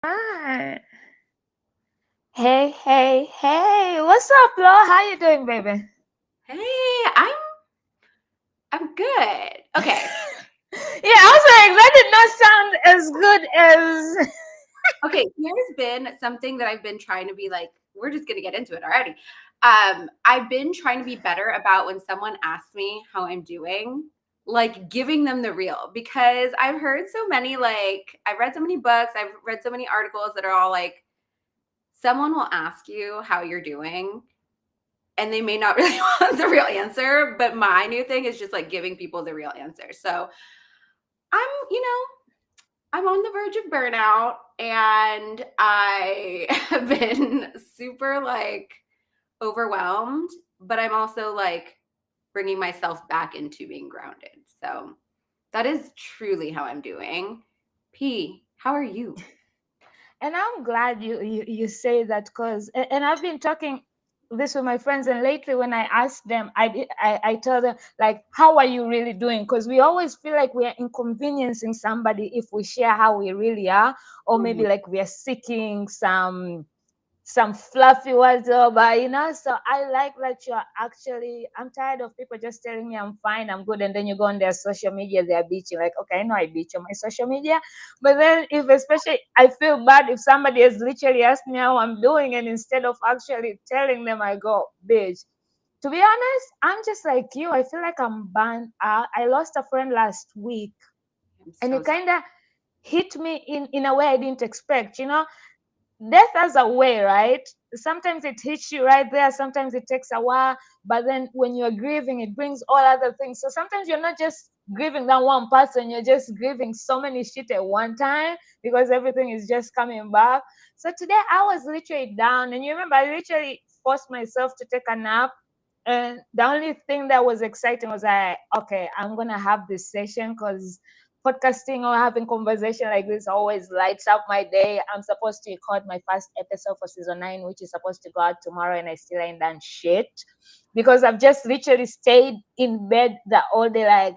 Hi. Hey, hey, hey. What's up, Lo? How you doing, baby? Hey, I'm good. Okay. Yeah, I was like, that did not sound as good as. Okay, here's been something that I've been trying to be like, we're just gonna get into it already. I've been trying to be better about when someone asks me how I'm doing, like giving them the real because I've heard so many, I've read so many books, I've read so many articles that are all like, someone will ask you how you're doing and they may not really want the real answer, but my new thing is just like giving people the real answer. So I'm, you know, I'm on the verge of burnout and I have been super like overwhelmed, but I'm also like bringing myself back into being grounded. So that is truly how I'm doing. P, how are you? And I'm glad you say that because, and I've been talking this with my friends, and lately when I ask them, I tell them like, how are you really doing? Because we always feel like we are inconveniencing somebody if we share how we really are, or maybe Mhm. like we are seeking some fluffy words over, so I like that you're actually, I'm tired of people just telling me I'm fine, I'm good, and then you go on their social media, they're bitching like, okay, I know I bitch on my social media, but then if, especially, I feel bad if somebody has literally asked me how I'm doing, and instead of actually telling them, I go, bitch, to be honest, I'm just like you. I feel like I'm burned out. I lost a friend last week, I'm and so it sorry. kind of hit me in a way I didn't expect. Death has a way, right? Sometimes it hits you right there, sometimes it takes a while, but then when you're grieving, it brings all other things. So sometimes you're not just grieving that one person, you're just grieving so many shit at one time because everything is just coming back. So today I was literally down, and you remember I literally forced myself to take a nap. And the only thing that was exciting was okay, I'm gonna have this session because podcasting or having conversation like this always lights up my day. I'm supposed to record my first episode for season 9, which is supposed to go out tomorrow, and I still ain't done shit because I've just literally stayed in bed the all day. Like,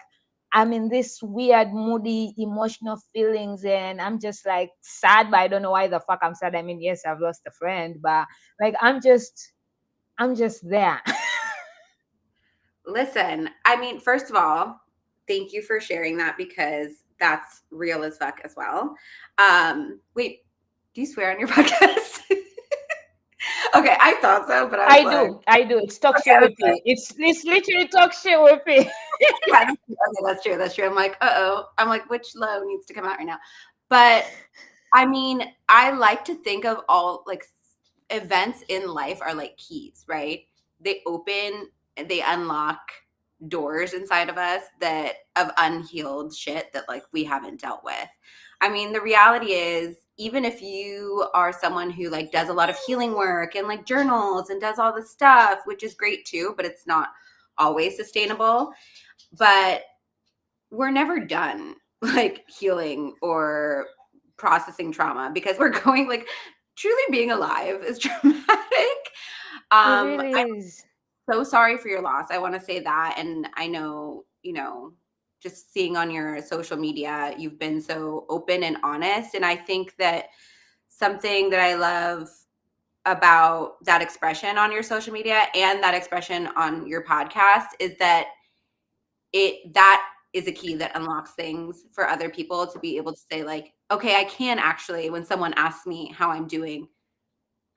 I'm in this weird, moody, emotional feelings, and I'm just like sad, but I don't know why the fuck I'm sad. I mean, yes, I've lost a friend, but like I'm just there. Listen, I mean, first of all, thank you for sharing that because that's real as fuck as well. Wait, do you swear on your podcast? Okay, I thought so, but I was I like, do. I do. It's talk okay, shit I was with like, me. It's literally talk shit with me. yeah, okay, that's true. That's true. I'm like, uh-oh. I'm like, which low needs to come out right now? But I mean, I like to think of all like events in life are like keys, right? They open, they unlock doors inside of us that of unhealed shit that like we haven't dealt with. I mean, the reality is even if you are someone who like does a lot of healing work and like journals and does all this stuff, which is great too, but it's not always sustainable. But we're never done like healing or processing trauma because we're going like truly being alive is traumatic. It I'm really is. so sorry for your loss. I want to say that. And I know, just seeing on your social media, you've been so open and honest. And I think that something that I love about that expression on your social media and that expression on your podcast is that that is a key that unlocks things for other people to be able to say like, okay, I can actually, when someone asks me how I'm doing,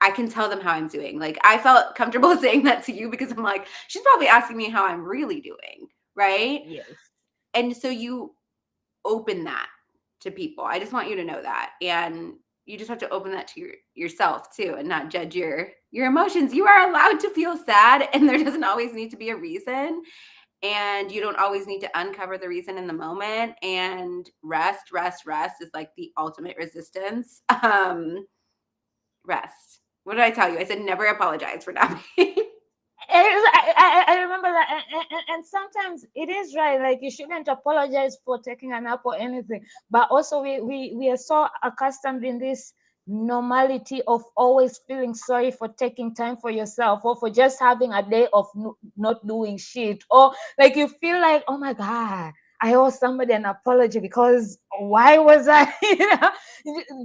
I can tell them how I'm doing. Like I felt comfortable saying that to you because I'm like, she's probably asking me how I'm really doing, right? Yes. And so you open that to people. I just want you to know that. And you just have to open that to yourself too and not judge your emotions. You are allowed to feel sad and there doesn't always need to be a reason, and you don't always need to uncover the reason in the moment. And rest is like the ultimate resistance. Rest. What did I tell you? I said never apologize for napping. I remember that, and sometimes it is right. Like, you shouldn't apologize for taking a nap or anything, but also we are so accustomed in this normality of always feeling sorry for taking time for yourself, or for just having a day of not doing shit, or like you feel like, oh my god, I owe somebody an apology because why was I,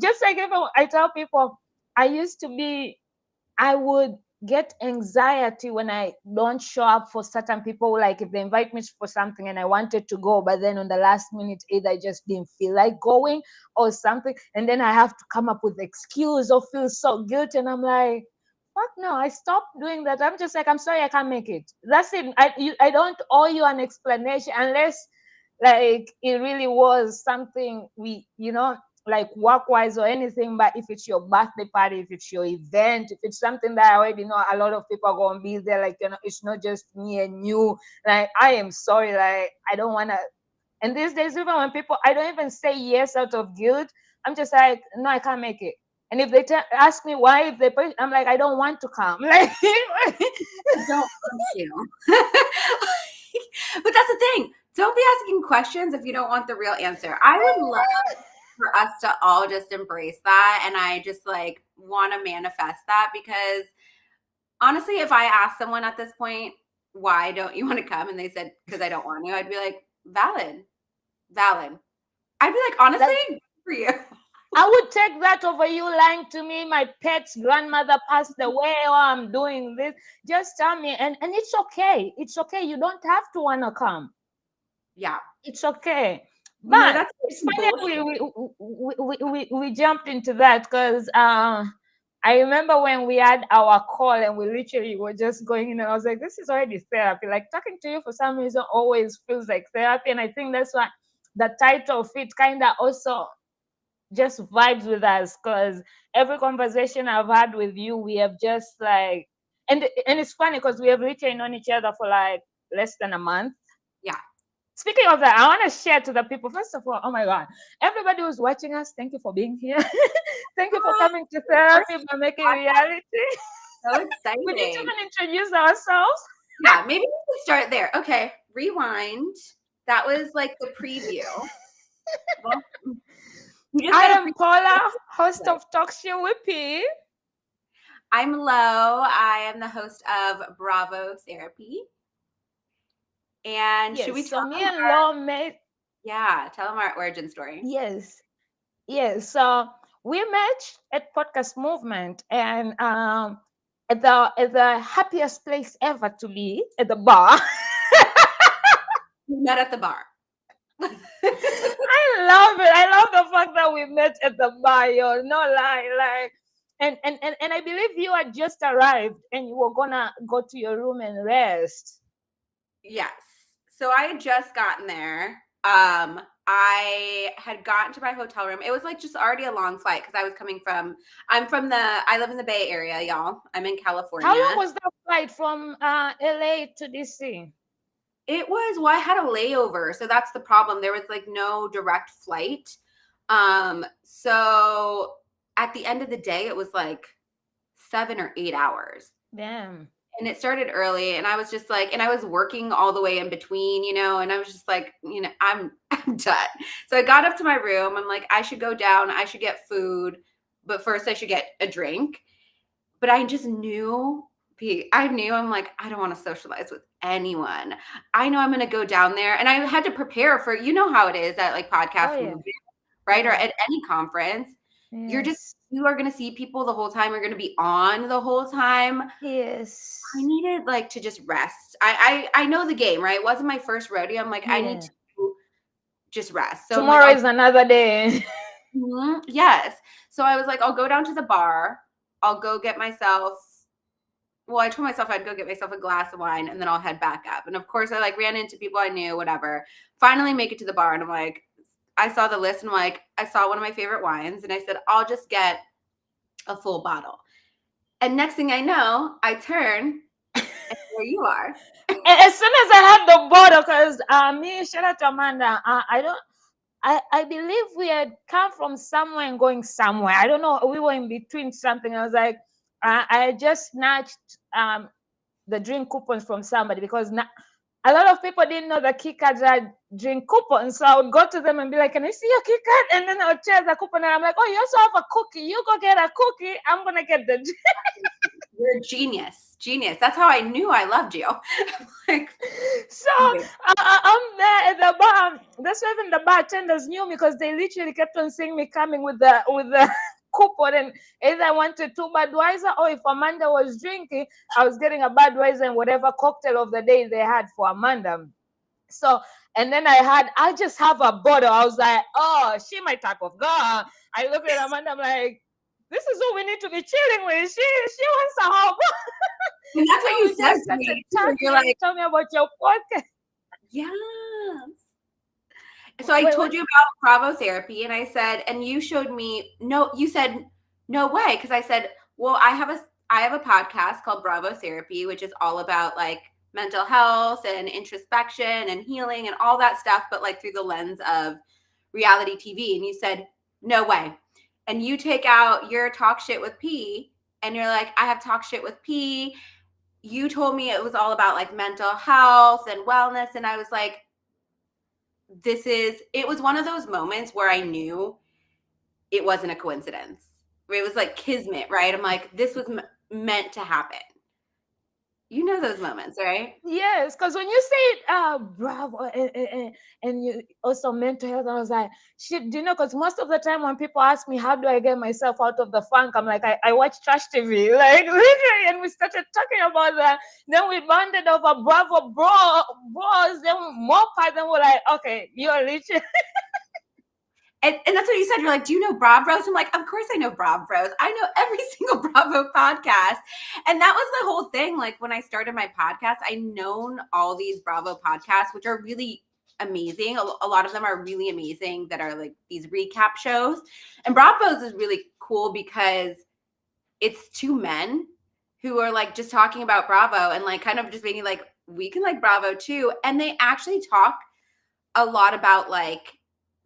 just like if I tell people, I would get anxiety when I don't show up for certain people. Like if they invite me for something and I wanted to go, but then on the last minute, either I just didn't feel like going or something. And then I have to come up with excuse or feel so guilty. And I'm like, fuck no, I stopped doing that. I'm just like, I'm sorry, I can't make it. That's it. I don't owe you an explanation unless like it really was something like work wise or anything. But if it's your birthday party, if it's your event, if it's something that I already know a lot of people are going to be there, like, it's not just me and you. Like, I am sorry. Like, I don't want to. And these days, even when people, I don't even say yes out of guilt. I'm just like, no, I can't make it. And if they ask me why, I'm like, I don't want to come. Like, don't want you. But that's the thing. Don't be asking questions if you don't want the real answer. I would love for us to all just embrace that. And I just like want to manifest that, because honestly, if I asked someone at this point, why don't you want to come? And they said, because I don't want to, I'd be like, valid. I'd be like, honestly, good for you. I would take that over you lying to me. My pet's grandmother passed away, or I'm doing this. Just tell me, and it's okay. It's okay. You don't have to want to come. Yeah, it's okay. But it's funny we jumped into that because I remember when we had our call and we literally were just going in, and I was like, this is already therapy. Like, talking to you for some reason always feels like therapy. And I think that's why the title of it kind of also just vibes with us, because every conversation I've had with you, we have just like, and it's funny because we have literally known each other for like less than a month. Yeah. Speaking of that, I want to share to the people, first of all, oh my God, everybody who's watching us, thank you for being here. Thank you for coming to therapy by making reality. So exciting. We need to even introduce ourselves. Yeah, maybe we can start there. Okay, rewind. That was like the preview. Well, I am Paula, host of Talk Show with P. I'm Lo. I am the host of Bravo Therapy. And yes, should we tell me and Lo met? Yeah, tell them our origin story. Yes. So we met at Podcast Movement, and at the happiest place ever to be, at the bar. We met at the bar. I love it. I love the fact that we met at the bar. Yo, no lie, like. And I believe you had just arrived and you were gonna go to your room and rest. Yes. So I had just gotten there. I had gotten to my hotel room. It was like just already a long flight because I live in the Bay Area, y'all. I'm in California. How long was that flight from LA to DC? It was, well, I had a layover. So that's the problem. There was like no direct flight. So at the end of the day, it was like 7 or 8 hours. Damn. And it started early, and I was just like, and I was working all the way in between, and I was just like, I'm done. So I got up to my room. I'm like, I should go down. I should get food, but first I should get a drink. But I just knew, I'm like, I don't want to socialize with anyone. I know I'm going to go down there, and I had to prepare for, how it is at like podcast movement, right? Or at any conference. Yes. You are going to see people the whole time. You're going to be on the whole time. Yes. I needed like to just rest. I know the game, right? It wasn't my first rodeo. I'm like, I need to just rest. So tomorrow is another day. Yes. So I was like, I'll go down to the bar. I'll go get myself. Well, I told myself I'd go get myself a glass of wine and then I'll head back up. And of course I like ran into people I knew, whatever. Finally make it to the bar. And I'm like, I saw the list and I'm like, I saw one of my favorite wines. And I said, I'll just get a full bottle. And next thing I know, I turn and there you are. As soon as I had the bottle, because shout out to Amanda, I believe we had come from somewhere and going somewhere. I don't know. We were in between something. I was like, I just snatched the drink coupons from somebody because a lot of people didn't know the key cards had drink coupons. So I would go to them and be like, can I see your key card? And then I would share the coupon and I'm like, oh, you also have a cookie. You go get a cookie. I'm going to get the drink. You're a genius. Genius. That's how I knew I loved you. Like, So I'm there at the bar. That's why even the bartenders knew me because they literally kept on seeing me coming with the coupon, and either I wanted two Budweiser, or if Amanda was drinking, I was getting a Budweiser and whatever cocktail of the day they had for Amanda. So, and then I just have a bottle. I was like, oh, she my type of girl. I look at Amanda, I'm like, this is who we need to be chilling with. She wants a whole bottle. and that's what you said to started me. talking. You're like, Tell me about your podcast. yes. So I told you about Bravo therapy, and I said, and you showed me, no, you said, no way. Because I said, well, I have a podcast called Bravo Therapy, which is all about like mental health and introspection and healing and all that stuff, but like through the lens of reality TV. And you said, no way. And you take out your talk shit with P, and you're like, I have talk shit with P. You told me it was all about like mental health and wellness. And I was like, it was one of those moments where I knew it wasn't a coincidence. It was like kismet, right? I'm like, this was meant to happen. You know those moments, right? Yes, because when you say Bravo and you also mental health, I was like, shit, do you know? Because most of the time when people ask me how do I get myself out of the funk, I'm like, I watch trash TV, like literally, and we started talking about that. Then we bonded over Bravo bros, then more part, then we're like, okay, you're literally. And that's what you said. You're like, do you know Bravos? I'm like, of course I know Bravos. I know every single Bravo podcast. And that was the whole thing. Like when I started my podcast, I known all these Bravo podcasts, which are really amazing. A lot of them are really amazing that are like these recap shows. And Bravos is really cool because it's two men who are like just talking about Bravo and like kind of just being like, we can like Bravo too. And they actually talk a lot about like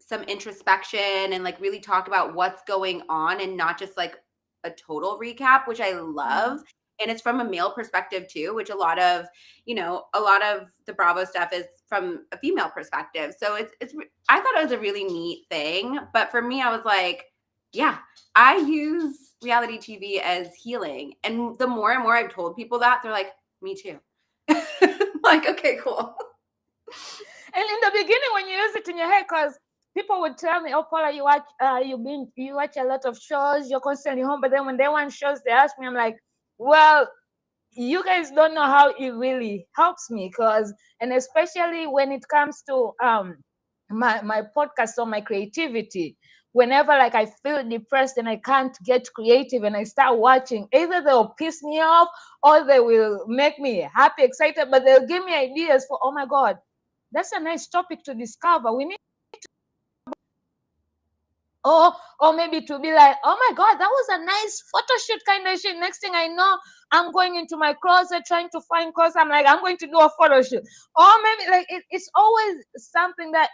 some introspection and like really talk about what's going on and not just like a total recap, which I love. And it's from a male perspective too, which a lot of the Bravo stuff is from a female perspective. So I thought it was a really neat thing. But for me, I was like, yeah, I use reality TV as healing. And the more and more I've told people that, they're like, me too. Like, okay, cool. And in the beginning, when you use it in your head, because people would tell me, "Oh, Paula, you watch a lot of shows. You're constantly home." But then when they want shows, they ask me. I'm like, "Well, you guys don't know how it really helps me, and especially when it comes to my podcast or my creativity. Whenever like I feel depressed and I can't get creative and I start watching, either they'll piss me off or they will make me happy, excited, but they'll give me ideas for, oh my God, that's a nice topic to discover. We need or maybe to be like, oh my God, that was a nice photo shoot kind of shit. Next thing I know, I'm going into my closet trying to find clothes. I'm like, I'm going to do a photo shoot. Or maybe like it's always something that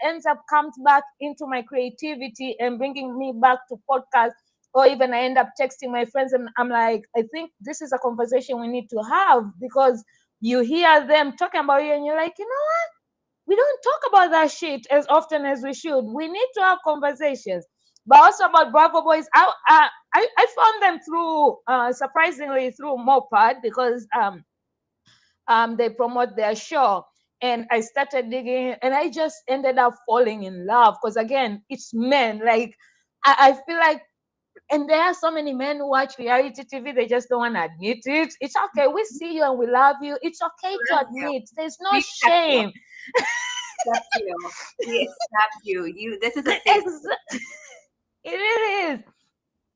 comes back into my creativity and bringing me back to podcast. Or even I end up texting my friends and I'm like, I think this is a conversation we need to have, because you hear them talking about you and you're like, you know what? We don't talk about that shit as often as we should. We need to have conversations. But also about Bravo Boys, I found them through surprisingly through Mopad, because they promote their show, and I started digging, and I just ended up falling in love, because again, it's men. Like I feel like, and there are so many men who watch reality TV, they just don't want to admit it. It's okay. We see you and we love you. It's okay to admit. There's no shame. That's you. We accept you. This is a safe. It really is.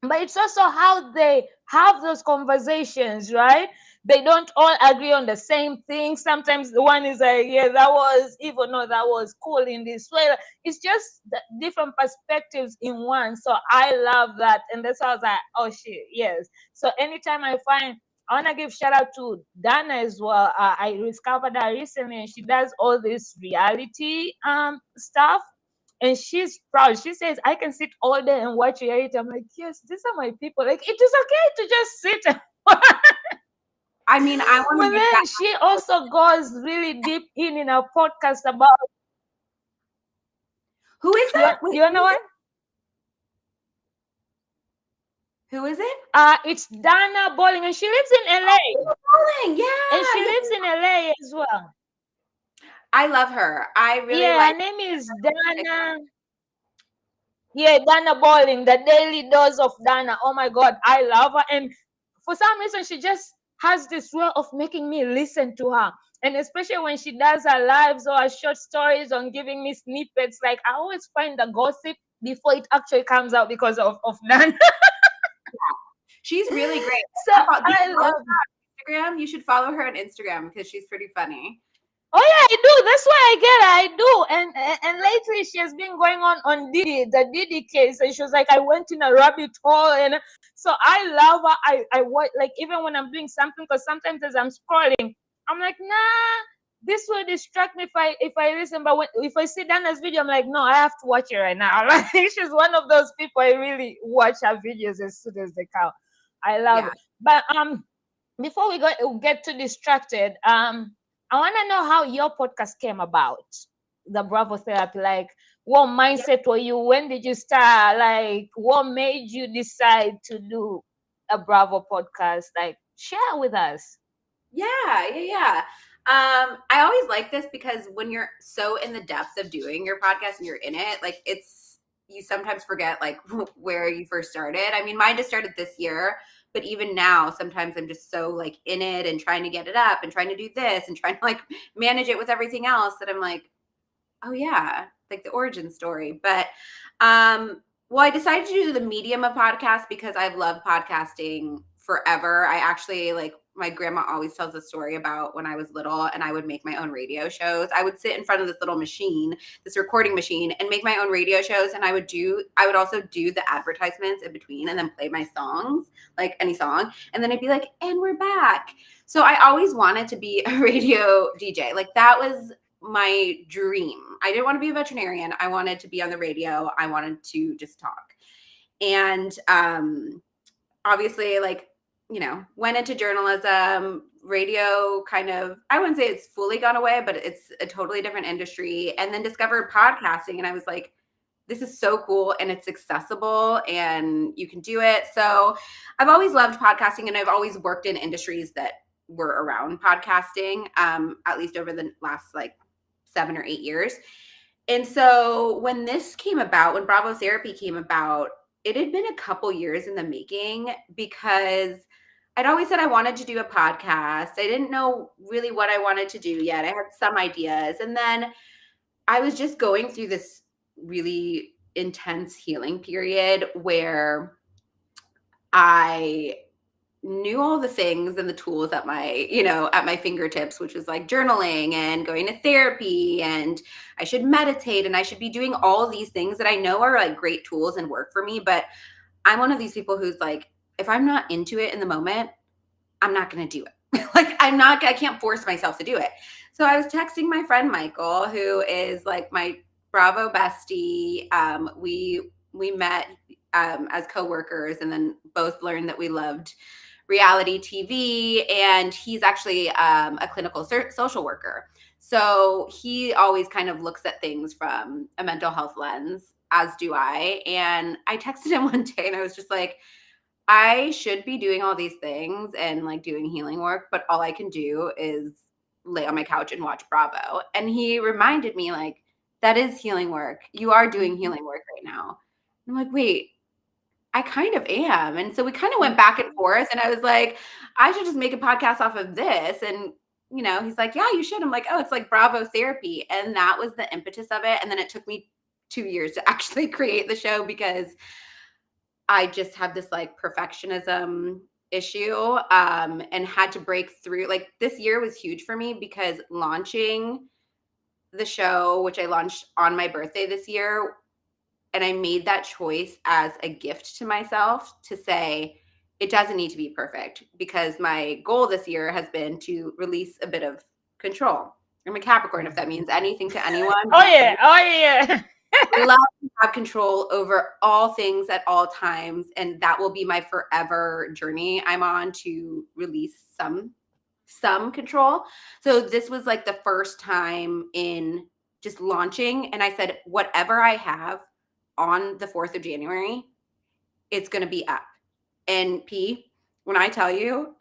But it's also how they have those conversations, right? They don't all agree on the same thing. Sometimes the one is like, yeah, that was evil. No, that was cool in this way. It's just different perspectives in one. So I love that. And that's why I was like, oh shit, yes. So anytime I want to give shout out to Dana as well. I discovered her recently, and she does all this reality stuff. And she's proud. She says, I can sit all day and watch reality. I'm like, yes, these are my people. Like, it is okay to just sit and I mean, I want to. But then she also goes really deep in a podcast about. Who is that? You know what? Who is it? It's Dana Bowling, and she lives in LA. Bowling, yeah. And she lives in LA as well. I love her. I really Yeah, like her name is Dana. Yeah, Dana Bowling, the Daily Dose of Dana. Oh my God, I love her. And for some reason, she just has this way of making me listen to her. And especially when she does her lives or her short stories on giving me snippets, like I always find the gossip before it actually comes out because of Dana. She's really great. So I love Instagram. You should follow her on Instagram because she's pretty funny. Oh yeah, I do. That's why I get her. I do. And lately she has been going on Diddy, the Diddy case, and she was like, I went in a rabbit hole, and so I love her. I watch, like, even when I'm doing something, because sometimes as I'm scrolling, I'm like, nah, this will distract me if I listen. But if I see Dana's video, I'm like, no, I have to watch it right now. Like, she's one of those people I really watch her videos as soon as they come. I love it. But before we get too distracted, I want to know how your podcast came about, the Bravo Therapy. Like, what mindset were you? When did you start? Like, what made you decide to do a Bravo podcast? Like, share with us. Yeah. I always like this because when you're so in the depths of doing your podcast and you're in it, like you sometimes forget like where you first started. I mean, mine just started this year, but even now, sometimes I'm just so like in it and trying to get it up and trying to do this and trying to like manage it with everything else that I'm like, oh yeah, like the origin story. But well, I decided to do the medium of podcast because I've loved podcasting forever. I actually like my grandma always tells a story about when I was little and I would make my own radio shows. I would sit in front of this little machine, this recording machine, and make my own radio shows. And I would also do the advertisements in between and then play my songs, like any song. And then I'd be like, and we're back. So I always wanted to be a radio DJ. Like that was my dream. I didn't want to be a veterinarian. I wanted to be on the radio. I wanted to just talk. And obviously, like, went into journalism, radio kind of, I wouldn't say it's fully gone away, but it's a totally different industry. And then discovered podcasting. And I was like, this is so cool and it's accessible and you can do it. So I've always loved podcasting and I've always worked in industries that were around podcasting, at least over the last like 7 or 8 years. And so when this came about, when Bravo Therapy came about, it had been a couple years in the making because I'd always said I wanted to do a podcast. I didn't know really what I wanted to do yet. I had some ideas. And then I was just going through this really intense healing period where I knew all the things and the tools at my fingertips, which was like journaling and going to therapy, and I should meditate and I should be doing all of these things that I know are like great tools and work for me. But I'm one of these people who's like, if I'm not into it in the moment, I'm not going to do it. Like I can't force myself to do it. So I was texting my friend Michael, who is like my Bravo bestie. We met as coworkers and then both learned that we loved reality TV, and he's actually a clinical social worker. So he always kind of looks at things from a mental health lens, as do I. And I texted him one day and I was just like, I should be doing all these things and like doing healing work, but all I can do is lay on my couch and watch Bravo. And he reminded me like, that is healing work. You are doing healing work right now. I'm like, wait, I kind of am. And so we kind of went back and forth and I was like, I should just make a podcast off of this. And, he's like, yeah, you should. I'm like, oh, it's like Bravo Therapy. And that was the impetus of it. And then it took me 2 years to actually create the show because I just have this like perfectionism issue and had to break through. Like this year was huge for me because launching the show, which I launched on my birthday this year, and I made that choice as a gift to myself to say, it doesn't need to be perfect because my goal this year has been to release a bit of control. I'm a Capricorn, if that means anything to anyone. Oh yeah. I love to have control over all things at all times. And that will be my forever journey I'm on to release some control. So this was like the first time in just launching. And I said, whatever I have on the 4th of January, it's going to be up. And P, when I tell you,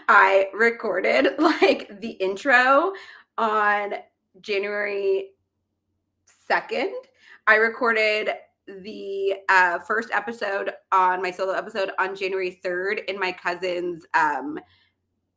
I recorded like the intro on January 2nd. I recorded the first episode on my solo episode on January 3rd in my cousin's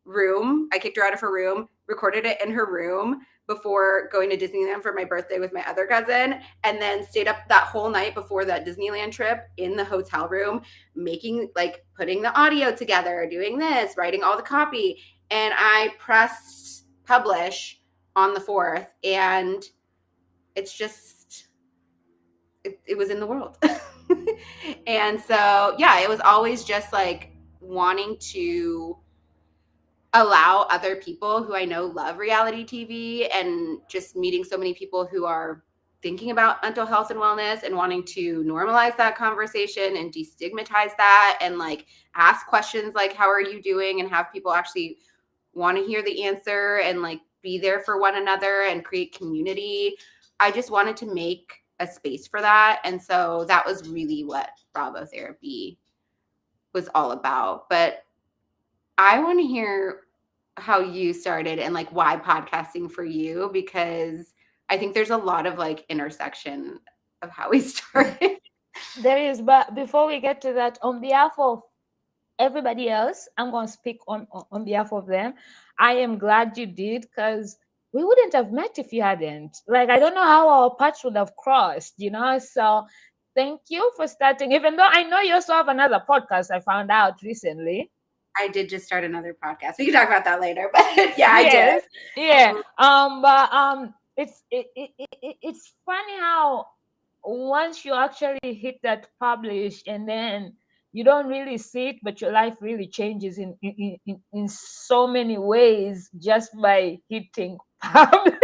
room. I kicked her out of her room, recorded it in her room before going to Disneyland for my birthday with my other cousin, and then stayed up that whole night before that Disneyland trip in the hotel room, putting the audio together, doing this, writing all the copy. And I pressed publish on the 4th, and it's just, it was in the world. And so, yeah, it was always just like wanting to allow other people who I know love reality TV, and just meeting so many people who are thinking about mental health and wellness and wanting to normalize that conversation and destigmatize that, and like ask questions like, how are you doing? And have people actually want to hear the answer and like be there for one another and create community. I just wanted to make a space for that. And so that was really what Bravo Therapy was all about. But I want to hear how you started and like why podcasting for you, because I think there's a lot of like intersection of how we started. There is, but before we get to that, on behalf of everybody else, I'm going to speak on behalf of them. I am glad you did, because we wouldn't have met if you hadn't. Like, I don't know how our paths would have crossed, you know? So thank you for starting, even though I know you also have another podcast I found out recently. I did just start another podcast. We can talk about that later, but yeah, I did. Yeah. But it's funny how once you actually hit that publish, and then you don't really see it, but your life really changes in so many ways just by hitting publish.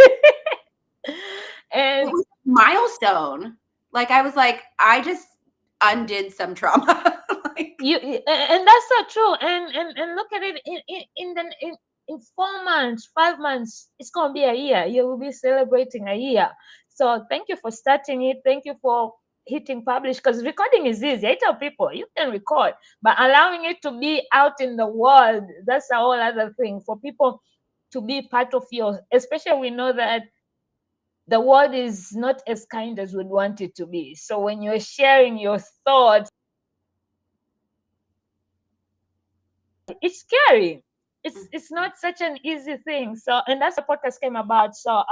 And it was a milestone. Like I was like, I just undid some trauma. And that's so true. And look at it in 4 months, 5 months, it's gonna be a year. You will be celebrating a year. So thank you for starting it. Thank you for hitting publish, because recording is easy. I tell people you can record, but allowing it to be out in the world, that's a whole other thing. For people to be part of your, especially we know that the world is not as kind as we'd want it to be. So when you're sharing your thoughts, it's scary. It's not such an easy thing. So, and that's the podcast came about. So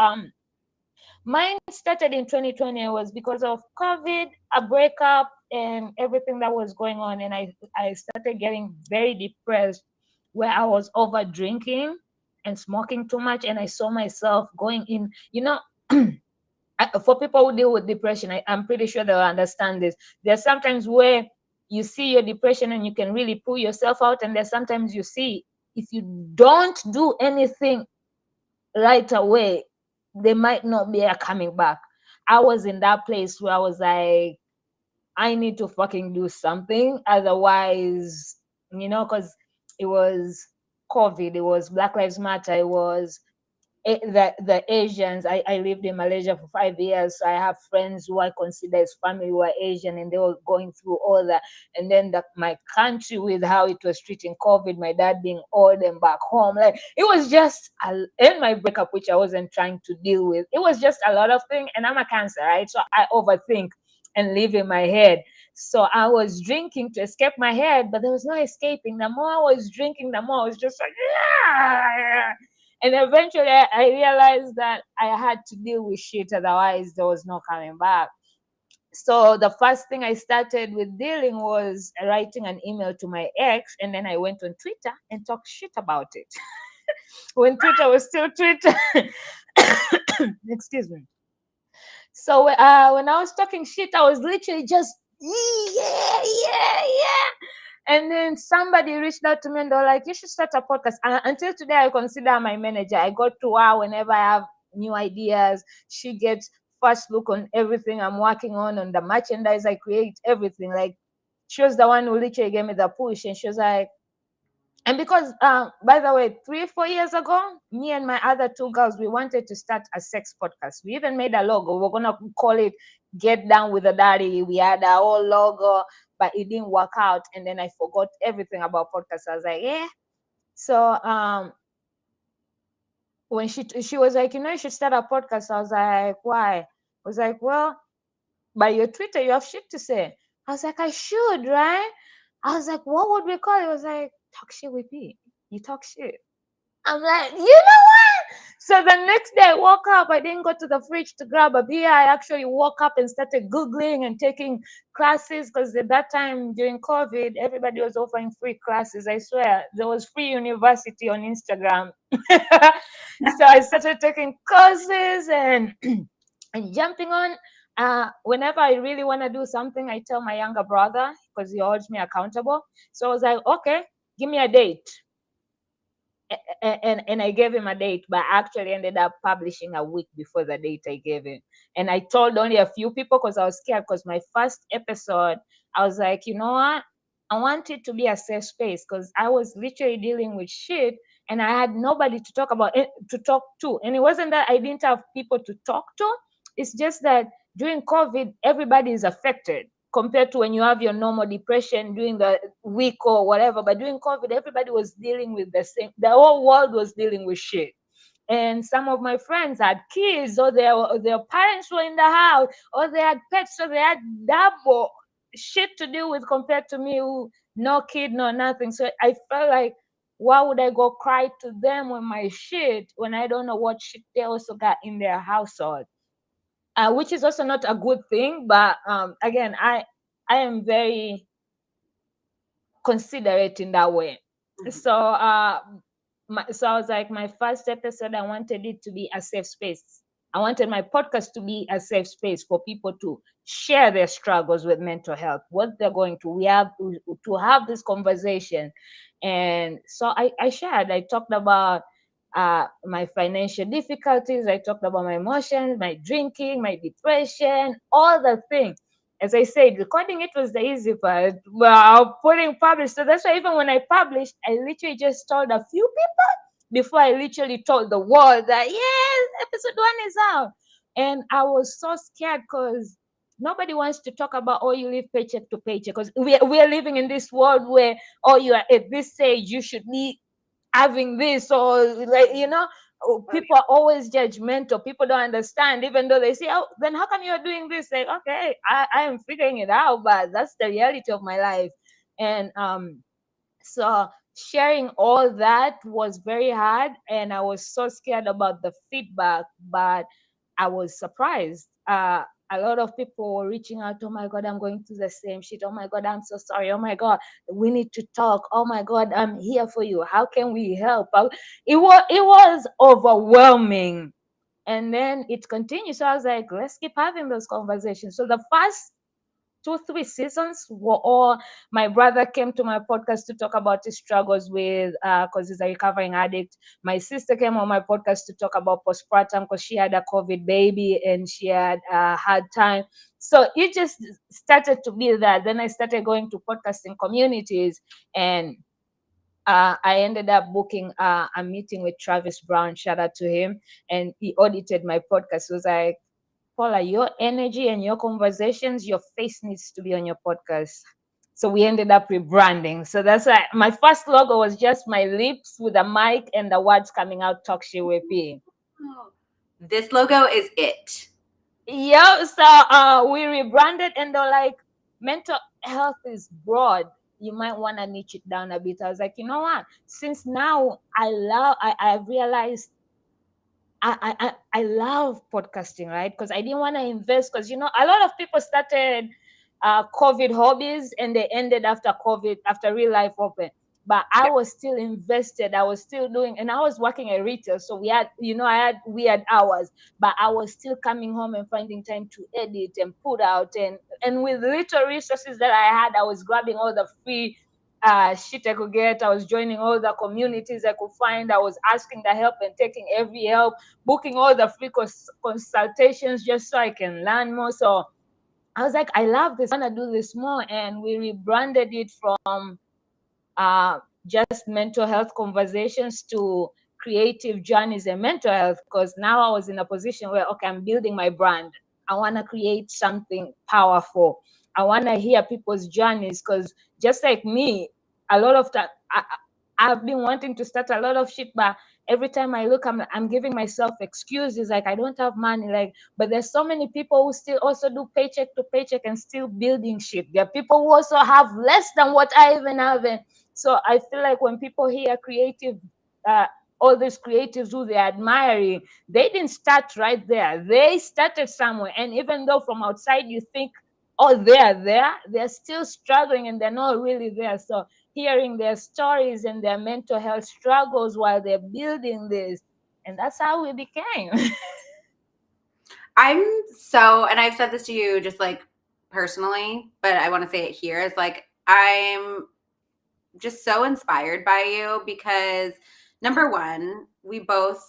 mine started in 2020. It was because of COVID, a breakup, and everything that was going on. And I started getting very depressed, where I was over drinking and smoking too much. And I saw myself going in, you know, for people who deal with depression, I'm pretty sure they'll understand this. There's sometimes where you see your depression and you can really pull yourself out. And there's sometimes you see, if you don't do anything right away, they might not be coming back. I was in that place where I was like, I need to fucking do something. Otherwise, you know, because it was COVID, it was Black Lives Matter, it was the Asians. I lived in Malaysia for 5 years, so I have friends who I consider as family who are Asian, and they were going through all that. And then my country, with how it was treating COVID, my dad being old and back home, like it was just and my breakup, which I wasn't trying to deal with. It was just a lot of things, and I'm a Cancer, right? So I overthink and live in my head. So I was drinking to escape my head, but there was no escaping. The more I was drinking, the more I was just like, yeah. And eventually I realized that I had to deal with shit, otherwise there was no coming back. So the first thing I started with dealing was writing an email to my ex, and then I went on Twitter and talked shit about it. When Twitter was still Twitter. Excuse me. So when I was talking shit, I was literally just, yeah. And then somebody reached out to me and they were like, you should start a podcast. And until today, I consider my manager. I go to her whenever I have new ideas. She gets first look on everything I'm working on the merchandise I create, everything. Like, she was the one who literally gave me the push. And she was like, and because, by the way, 3-4 years ago, me and my other 2 girls, we wanted to start a sex podcast. We even made a logo. We're going to call it Get Down with the Daddy. We had our whole logo. but it didn't work out. And then I forgot everything about podcasts. I was like, yeah. So when she was like, you should start a podcast. I was like, why? I was like, well, by your Twitter, you have shit to say. I was like, I should, right? I was like, what would we call it? I was like, talk shit with me. You talk shit. I'm like, you know what? So the next day I woke up, I didn't go to the fridge to grab a beer. I actually woke up and started Googling and taking classes, because at that time during COVID, everybody was offering free classes. I swear, there was free university on Instagram. So I started taking courses and and jumping on. Whenever I really want to do something, I tell my younger brother, because he holds me accountable. So I was like, okay, give me a date. And I gave him a date, but I actually ended up publishing a week before the date I gave him. And I told only a few people because I was scared, because my first episode, I was like, you know what? I want it to be a safe space, because I was literally dealing with shit and I had nobody to talk about it, to talk to. And it wasn't that I didn't have people to talk to. It's just that during COVID, everybody is affected compared to when you have your normal depression during the week or whatever. But during COVID, everybody was dealing with the whole world was dealing with shit. And some of my friends had kids, or their parents were in the house, or they had pets, so they had double shit to deal with compared to me, who no kid, no nothing. So I felt like, why would I go cry to them with my shit when I don't know what shit they also got in their household? Which is also not a good thing. But again, I am very considerate in that way. So so I was like, my first episode, I wanted it to be a safe space. I wanted my podcast to be a safe space for people to share their struggles with mental health, what they're going through. We have to have this conversation. And so I shared, I talked about my financial difficulties. I talked about my emotions, my drinking, my depression, all the things. As I said, recording it was the easy part. Well, putting published. So that's why even when I published, I literally just told a few people before I literally told the world that, yes, episode 1 is out. And I was so scared, because nobody wants to talk about, oh, you live paycheck to paycheck, because we are living in this world where, oh, you are at this age, you should be having this, or like, people are always judgmental. People don't understand, even though they say, oh, then how come you're doing this? Like, okay, I am figuring it out, but that's the reality of my life. And so sharing all that was very hard, and I was so scared about the feedback, but I was surprised. A lot of people were reaching out. Oh my God, I'm going through the same shit. Oh my God, I'm so sorry. Oh my God, we need to talk. Oh my God, I'm here for you. How can we help? It was overwhelming. And then it continued. So I was like, let's keep having those conversations. So the first 2-3 seasons were all, my brother came to my podcast to talk about his struggles with, because he's a recovering addict. My sister came on my podcast to talk about postpartum, because she had a COVID baby and she had a hard time. So it just started to be that. Then I started going to podcasting communities, and I ended up booking a meeting with Travis Brown. Shout out to him. And he audited my podcast. He was like, Paula, your energy and your conversations, your face needs to be on your podcast. So we ended up rebranding. So that's why my first logo was just my lips with a mic and the words coming out, talk shit with me. This logo is it. Yeah. So we rebranded, and they're like, mental health is broad. You might want to niche it down a bit. I was like, you know what? Since now I've realized I love podcasting, right? Because I didn't want to invest, because a lot of people started COVID hobbies and they ended after COVID, after real life opened. But I was still invested. I was still doing, and I was working at retail, so we had, I had weird hours, but I was still coming home and finding time to edit and put out, and with little resources that I had, I was grabbing all the free shit I could get. I was joining all the communities I could find. I was asking the help and taking every help, booking all the free consultations just so I can learn more. So I was like, I love this. I want to do this more. And we rebranded it from just mental health conversations to creative journeys and mental health, because now I was in a position where, okay, I'm building my brand. I want to create something powerful. I want to hear people's journeys, because just like me, a lot of time I've been wanting to start a lot of shit, but every time I look, I'm giving myself excuses like I don't have money. Like, but there's so many people who still also do paycheck to paycheck and still building shit. There are people who also have less than what I even have. And so I feel like when people hear creative, uh, all these creatives who they're admiring, they didn't start right there. They started somewhere. And even though from outside you think, oh, they're there, they're still struggling and they're not really there. So hearing their stories and their mental health struggles while they're building this, and that's how we became. I'm so, and I've said this to you just like personally, but I want to say it here, is like, I'm just so inspired by you because number one, we both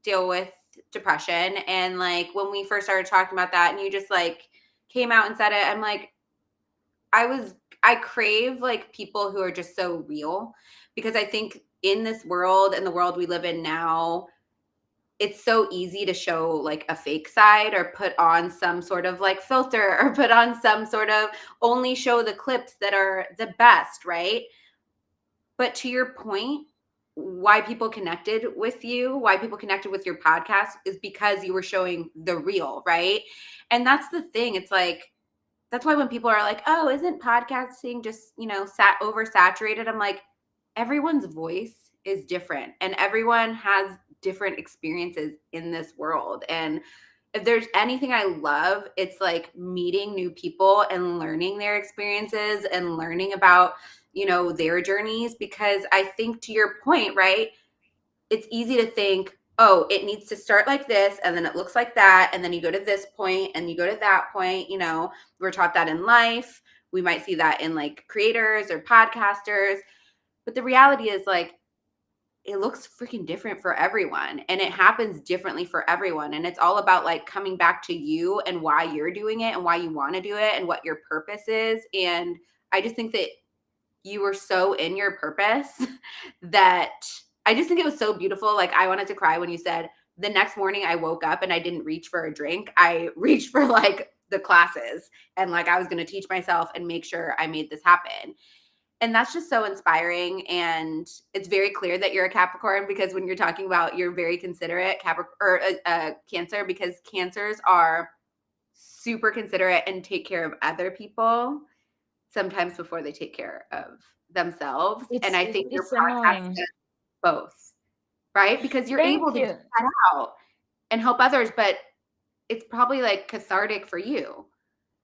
deal with depression. And like when we first started talking about that and you just like came out and said it, I'm like, I crave like people who are just so real, because I think in this world and the world we live in now, it's so easy to show like a fake side or put on some sort of like filter or put on some sort of only show the clips that are the best, right? But to your point, why people connected with you, why people connected with your podcast is because you were showing the real, right? And that's the thing. It's like, that's why when people are like, oh, isn't podcasting just, oversaturated? I'm like, everyone's voice is different and everyone has different experiences in this world. And if there's anything I love, it's like meeting new people and learning their experiences and learning about, their journeys. Because I think to your point, right, it's easy to think, oh, it needs to start like this and then it looks like that. And then you go to this point and you go to that point. We're taught that in life. We might see that in like creators or podcasters. But the reality is like, it looks freaking different for everyone and it happens differently for everyone. And it's all about like coming back to you and why you're doing it and why you want to do it and what your purpose is. And I just think that you were so in your purpose that I just think it was so beautiful. Like I wanted to cry when you said the next morning I woke up and I didn't reach for a drink. I reached for like the classes and like I was going to teach myself and make sure I made this happen. And that's just so inspiring. And it's very clear that you're a Capricorn, because when you're talking about you're very considerate Cancer, because Cancers are super considerate and take care of other people sometimes before they take care of themselves. And I think your It's podcast annoying. does both, right? Because you're Thank able to you. get that out and help others, but it's probably like cathartic for you.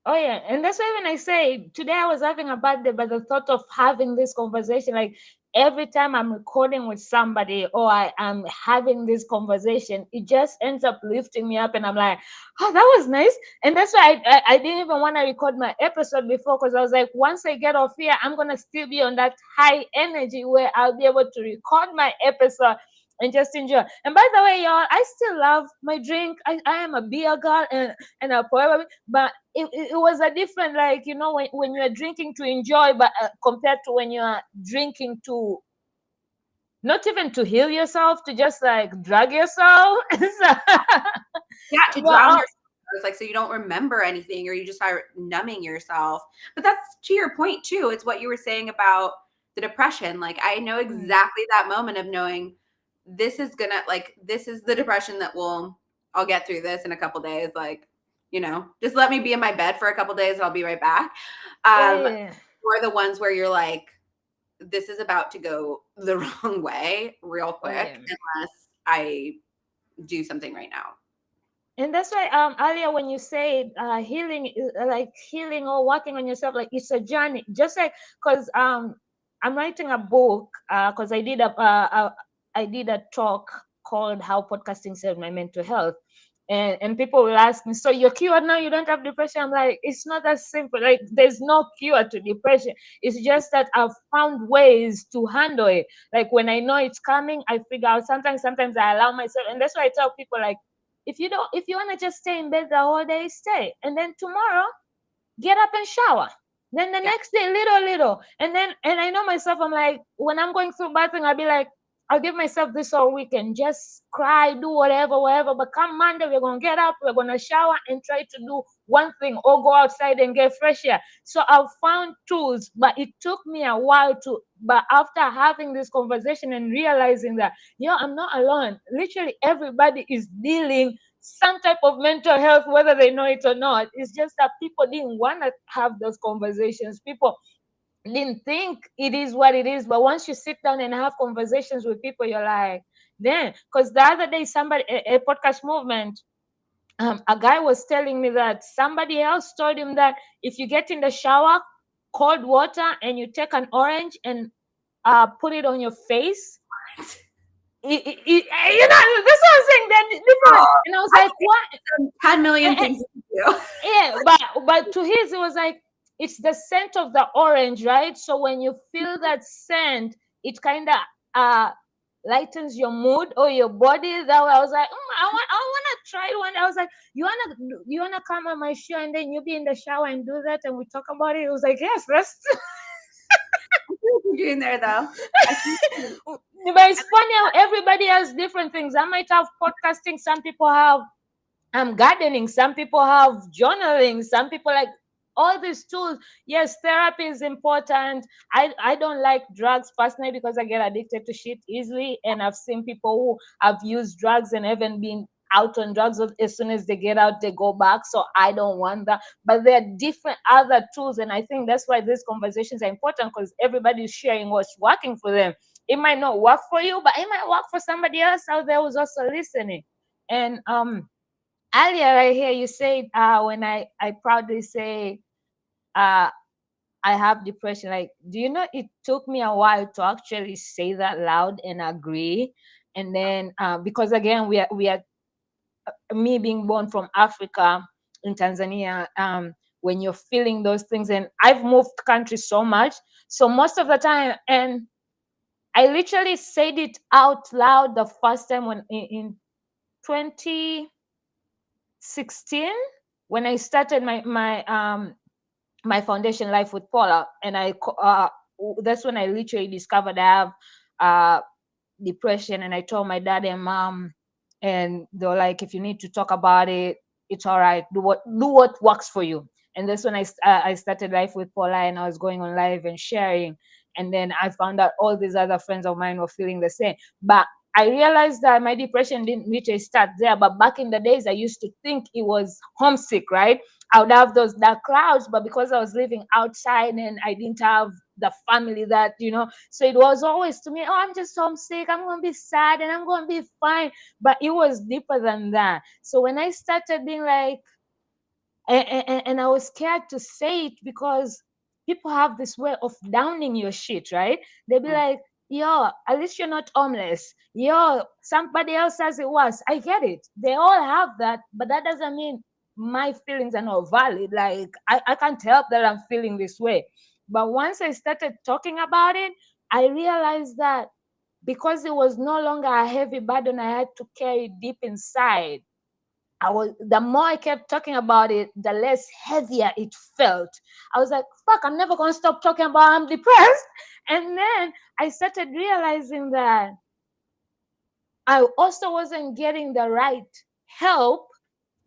Oh yeah, and that's why when I say today I was having a bad day, but the thought of having this conversation, like every time I'm recording with somebody or I am having this conversation, it just ends up lifting me up, and I'm like, oh, that was nice. And that's why I didn't even want to record my episode before, because I was like, once I get off here, I'm gonna still be on that high energy where I'll be able to record my episode and just enjoy. And by the way, y'all, I still love my drink. I am a beer girl, and I'll forever be, but it was a different, like, when you're drinking to enjoy, but compared to when you're drinking to not even to heal yourself, to just like drug yourself. Yeah, to But, drown yourself. It's like, so you don't remember anything or you just start numbing yourself. But that's to your point too. It's what you were saying about the depression. Like I know exactly that moment of knowing this is the depression that I'll get through this in a couple days. Like, just let me be in my bed for a couple days and I'll be right back. yeah. Or the ones where you're like, this is about to go the wrong way real quick unless I do something right now. And that's why earlier when you said healing, like healing or working on yourself, like it's a journey. Just like, because I'm writing a book, because I did a talk called How Podcasting Saved My Mental Health. And people will ask me, so you're cured now, you don't have depression? I'm like, it's not that simple. Like there's no cure to depression. It's just that I've found ways to handle it. Like when I know it's coming, I figure out. Sometimes I allow myself, and that's why I tell people, like, if you want to just stay in bed the whole day, stay. And then tomorrow, get up and shower. Then the next day, little. And I know myself, I'm like, when I'm going through bad thing, I'll be like, I'll give myself this whole weekend. Just cry, do whatever. But come Monday, we're going to get up, we're going to shower and try to do one thing or go outside and get fresh air. So I've found tools, but it took me a while to, but after having this conversation and realizing that, I'm not alone. Literally everybody is dealing some type of mental health, whether they know it or not. It's just that people didn't want to have those conversations. People didn't think it is what it is. But once you sit down and have conversations with people, you're like, then, because the other day, somebody, a podcast movement, a guy was telling me that somebody else told him that if you get in the shower, cold water, and you take an orange and put it on your face, that's what I'm saying. They're different. Oh, And I was I like, what? can 10 million things to do. Yeah, but to his, it was like, it's the scent of the orange, right? So when you feel that scent, it kind of lightens your mood or your body. That way, I was like, I want to try it one. I was like, you wanna come on my show and then you be in the shower and do that and we talk about it. It was like, yes, let's. What are you doing there, though? But it's funny how everybody has different things. I might have podcasting. Some people have gardening. Some people have journaling. Some people like all these tools. Yes, therapy is important. I don't like drugs personally because I get addicted to shit easily, and I've seen people who have used drugs and haven't been out on drugs. As soon as they get out, they go back. So I don't want that. But there are different other tools, and I think that's why these conversations are important, because everybody's sharing what's working for them. It might not work for you, but it might work for somebody else out there who's also listening. And earlier right here you said, when I proudly say, I have depression, like, do you know it took me a while to actually say that loud and agree. And then because again, we are me being born from Africa in Tanzania, when you're feeling those things, and I've moved countries so much, so most of the time, and I literally said it out loud the first time when in 2016, when I started my foundation, Life with Paula, and that's when I literally discovered I have depression. And I told my dad and mom, and they were like, if you need to talk about it, it's all right. Do what works for you. And that's when I started Life with Paula, and I was going on live and sharing. And then I found out all these other friends of mine were feeling the same. But I realized that my depression didn't literally start there. But back in the days, I used to think it was homesick, right? I would have those dark clouds, but because I was living outside and I didn't have the family that, so it was always to me, oh, I'm just homesick, I'm going to be sad and I'm going to be fine. But it was deeper than that. So when I started being like, and I was scared to say it because people have this way of downing your shit, right? They'll be like, yo, at least you're not homeless. Yo, somebody else has it worse. I get it. They all have that, but that doesn't mean my feelings are not valid. Like, I can't help that I'm feeling this way. But once I started talking about it, I realized that because it was no longer a heavy burden I had to carry deep inside, the more I kept talking about it, the less heavier it felt. I was like, fuck, I'm never gonna stop talking about I'm depressed. And then I started realizing that I also wasn't getting the right help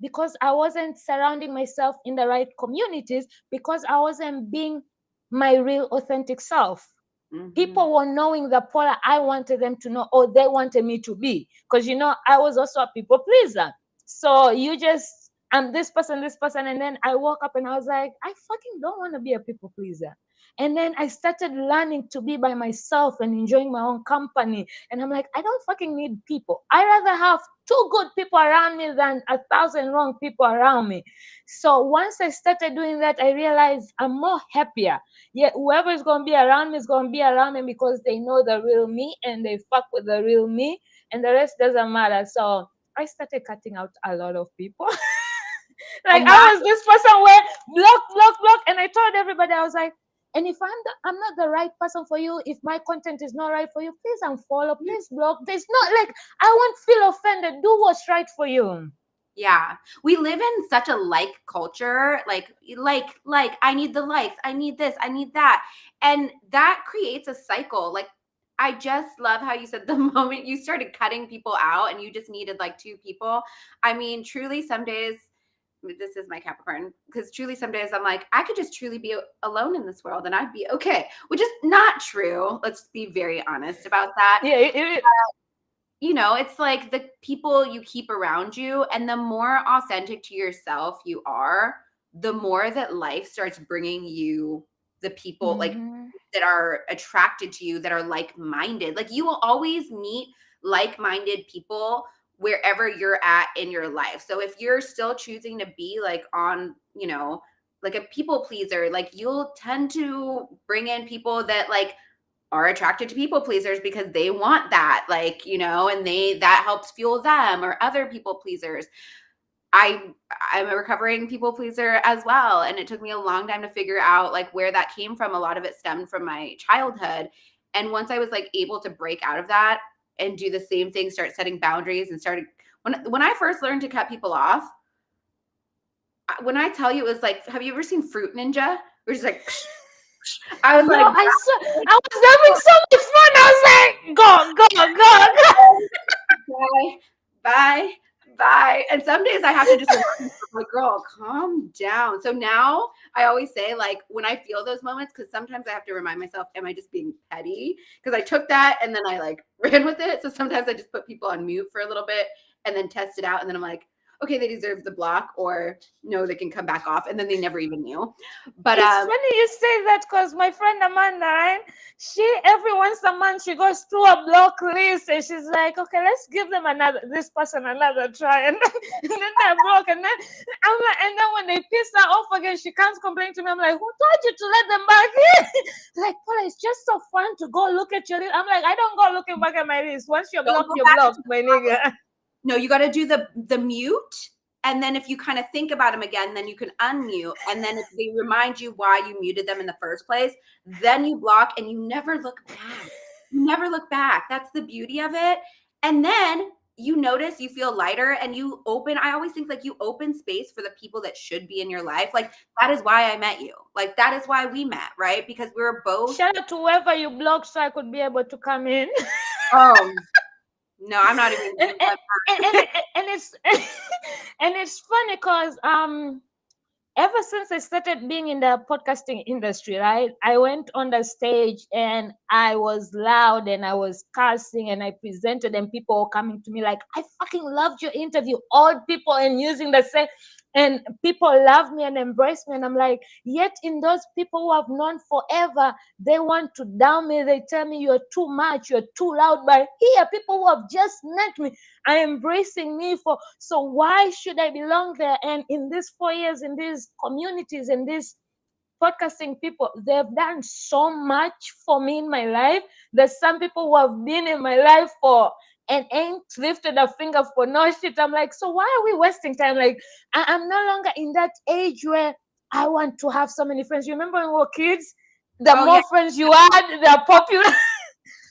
because I wasn't surrounding myself in the right communities, because I wasn't being my real authentic self. Mm-hmm. People were knowing the Paula I wanted them to know, or they wanted me to be. Because, I was also a people pleaser. So I'm this person, and then I woke up and I was like, I fucking don't want to be a people pleaser. And then I started learning to be by myself and enjoying my own company. And I'm like, I don't fucking need people. I rather have 2 good people around me than 1,000 wrong people around me. So once I started doing that, I realized I'm more happier. Yeah, whoever is going to be around me is going to be around me because they know the real me and they fuck with the real me, and the rest doesn't matter. So I started cutting out a lot of people. Like, I was this person where block, and I told everybody, I was like, and if I'm not the right person for you, if my content is not right for you, please unfollow, please block. There's not, like, I won't feel offended. Do what's right for you. Yeah. We live in such a like culture, like I need the likes, I need this, I need that. And that creates a cycle. Like, I just love how you said the moment you started cutting people out and you just needed like 2 people. I mean, truly, some days this is my Capricorn, because truly some days I'm like, I could just truly be alone in this world and I'd be okay, which is not true. Let's be very honest about that. Yeah, It's like the people you keep around you, and the more authentic to yourself you are, the more that life starts bringing you the people like mhm. that are attracted to you, that are like-minded. Like you will always meet like-minded people wherever you're at in your life. So if you're still choosing to be like on, like a people pleaser, like you'll tend to bring in people that like are attracted to people pleasers because they want that, like, and that helps fuel them, or other people pleasers. I'm a recovering people pleaser as well, and it took me a long time to figure out like where that came from. A lot of it stemmed from my childhood, and once I was like able to break out of that and do the same thing, start setting boundaries, and started when I first learned to cut people off, when I tell you, it was like, have you ever seen Fruit Ninja? We're just like I was No, like, I saw. I was having so much fun. I was like, go, go, go, go. bye, bye, bye. And some days I have to just remind myself, like, girl, calm down. So now I always say, like, when I feel those moments, because sometimes I have to remind myself, am I just being petty? Because I took that and then I like ran with it. So sometimes I just put people on mute for a little bit and then test it out. And then I'm like, okay, they deserve the block, or no, they can come back off. And then they never even knew. But It's funny you say that because my friend Amanda, right? She every once a month she goes through a block list and she's like, okay, let's give them this person another try, and then they're broke, and then I'm like, and then when they piss her off again, she comes complain to me. I'm like, who told you to let them back in? Like, Paula, it's just so fun to go look at your list. I'm like, I don't go looking back at my list. Once you're don't blocked, go you're back blocked, into my nigga. No, you got to do the mute. And then if you kind of think about them again, then you can unmute. And then if they remind you why you muted them in the first place, then you block and you never look back. You never look back. That's the beauty of it. And then you notice, you feel lighter, and you open. I always think like you open space for the people that should be in your life. Like that is why I met you. Like that is why we met, right? Because we were both. Shout out to whoever you blocked so I could be able to come in. Oh, no, I'm not even. and, and, and it's and it's funny because ever since I started being in the podcasting industry, right, I went on the stage and I was loud and I was cursing and I presented, and people were coming to me like, I fucking loved your interview, old people, and using the same, and people love me and embrace me, and I'm like, yet in those people who have known forever, they want to down me. They tell me you're too much, you're too loud. But here, people who have just met me are embracing me for. So why should I belong there? And in these 4 years, in these communities, in these podcasting people, they've done so much for me in my life. There's some people who have been in my life for and ain't lifted a finger for no shit. I'm like, so why are we wasting time? Like, I'm no longer in that age where I want to have so many friends. You remember when we were kids? The more friends you had, they're popular.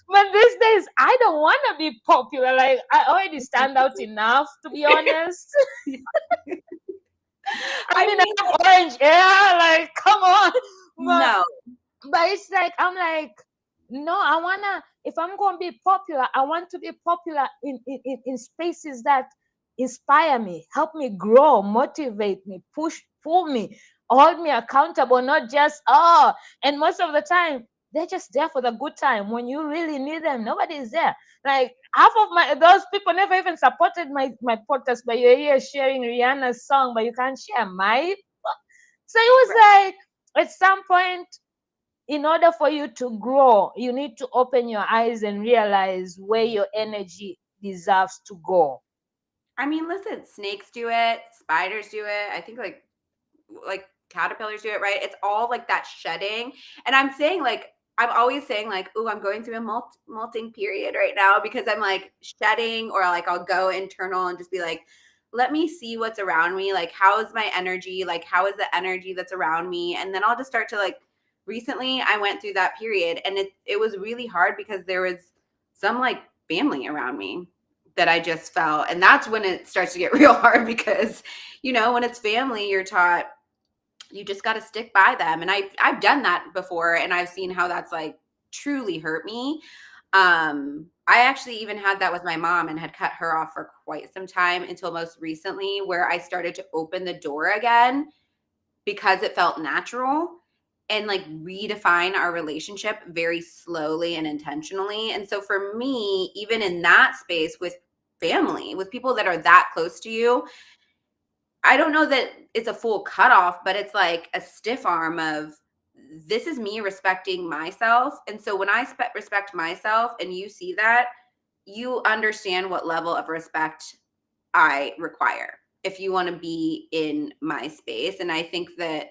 But these days, I don't want to be popular. Like, I already stand out enough, to be honest. I mean, I have orange hair. Like, come on. No. But it's like, I'm like, no, I want to, if I'm going to be popular, I want to be popular in spaces that inspire me, help me grow, motivate me, pull me, hold me accountable, not just, and most of the time, they're just there for the good time. When you really need them, nobody is there. Like half of those people never even supported my podcast, but you're here sharing Rihanna's song, but you can't share my. So it was like, at some point, in order for you to grow, you need to open your eyes and realize where your energy deserves to go. I mean, listen, snakes do it, spiders do it. I think like caterpillars do it, right? It's all like that shedding. And I'm saying like, I'm always saying like, oh, I'm going through a molting period right now, because I'm like shedding, or like I'll go internal and just be like, let me see what's around me. Like, how is my energy? Like, how is the energy that's around me? And then I'll just start to like, recently I went through that period, and it was really hard because there was some like family around me that I just felt. And that's when it starts to get real hard, because, when it's family, you're taught you just got to stick by them. And I've done that before, and I've seen how that's like truly hurt me. I actually even had that with my mom and had cut her off for quite some time until most recently, where I started to open the door again because it felt natural and like redefine our relationship very slowly and intentionally. And so for me, even in that space with family, with people that are that close to you, I don't know that it's a full cutoff, but it's like a stiff arm of this is me respecting myself. And so when I respect myself and you see that, you understand what level of respect I require if you want to be in my space. And I think that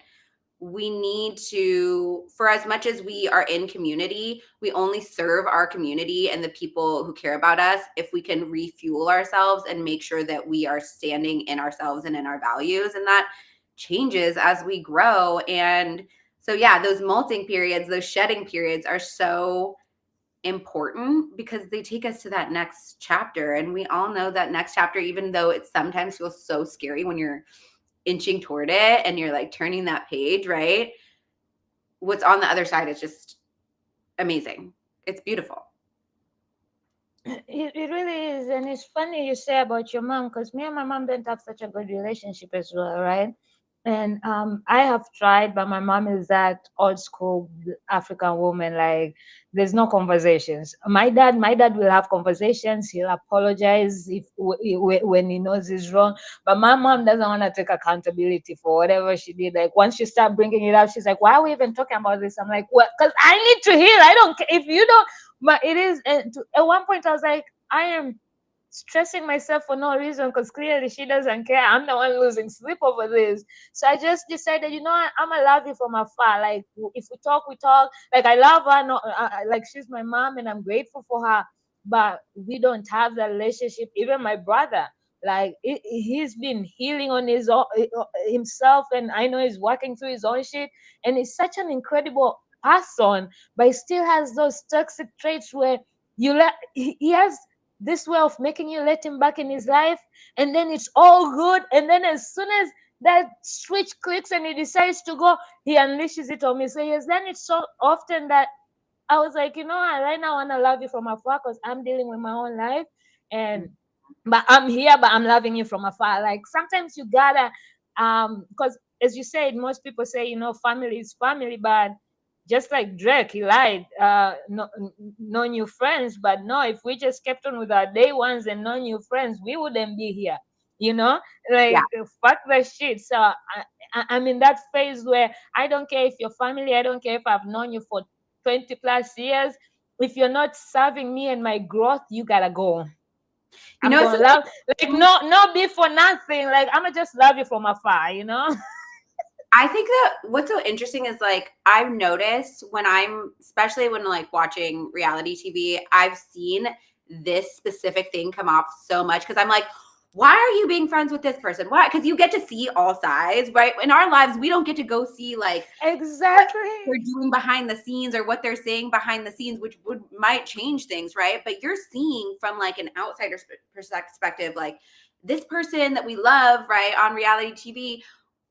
we need to, for as much as we are in community, we only serve our community and the people who care about us if we can refuel ourselves and make sure that we are standing in ourselves and in our values. And that changes as we grow. And so, yeah, those molting periods, those shedding periods are so important because they take us to that next chapter. And we all know that next chapter, even though it sometimes feels so scary when you're inching toward it and you're like turning that page, right? What's on the other side is just amazing. It's beautiful. It really is. And it's funny you say about your mom, because me and my mom don't have such a good relationship as well, right? And I have tried, but my mom is that old school African woman. Like, there's no conversations. My dad will have conversations. He'll apologize if when he knows he's wrong. But my mom doesn't want to take accountability for whatever she did. Like, once you start bringing it up, she's like, "Why are we even talking about this?" I'm like, "Well, because I need to hear. I don't care if you don't." But it is. At one point, I was like, I am stressing myself for no reason because clearly she doesn't care. I'm the one losing sleep over this. So I just decided, I'm gonna love you from afar. Like, if we talk, we talk. Like, I love her. No, like, she's my mom, and I'm grateful for her. But we don't have that relationship. Even my brother, like, he's been healing on his own, himself, and I know he's working through his own shit. And he's such an incredible person, but he still has those toxic traits where he has this way of making you let him back in his life, and then it's all good, and then as soon as that switch clicks and he decides to go, he unleashes it on me. So he has done it so often that I was like, right now I want to love you from afar because I'm dealing with my own life, and but I'm here, but I'm loving you from afar. Like, sometimes you gotta, because as you said, most people say, family is family, but just like Drake, he lied. No new friends, but no, if we just kept on with our day ones and no new friends, we wouldn't be here. You know, Yeah. like, fuck that shit. So I'm in that phase where I don't care if you're family. I don't care if I've known you for 20 plus years. If you're not serving me and my growth, you gotta go. You I'm know, gonna love, like, no beef for nothing. Like, I'm gonna just love you from afar. I think that what's so interesting is like I've noticed especially when like watching reality TV, I've seen this specific thing come off so much because I'm like, why are you being friends with this person? Why? Because you get to see all sides, right? In our lives, we don't get to go see like Exactly. they're doing behind the scenes or what they're saying behind the scenes, which might change things, right? But you're seeing from like an outsider's perspective, like this person that we love, right, on reality TV,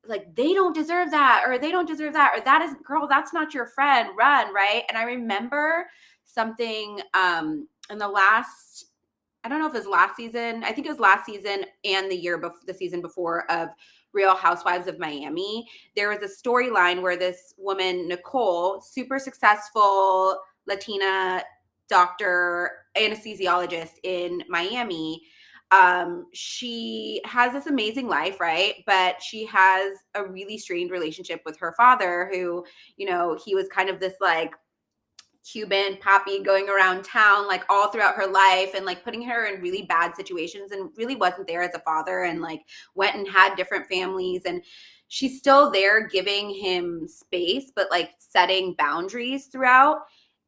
like they don't deserve that, or they don't deserve that, or that is, girl, that's not your friend, run, right? And I remember something in the last, I don't know if it was last season, I think it was last season and the season before of Real Housewives of Miami. There was a storyline where this woman, Nicole, super successful Latina doctor, anesthesiologist in Miami, she has this amazing life, right? But she has a really strained relationship with her father, who, he was kind of this like Cuban poppy going around town like all throughout her life and like putting her in really bad situations and really wasn't there as a father, and like went and had different families, and she's still there giving him space but like setting boundaries throughout.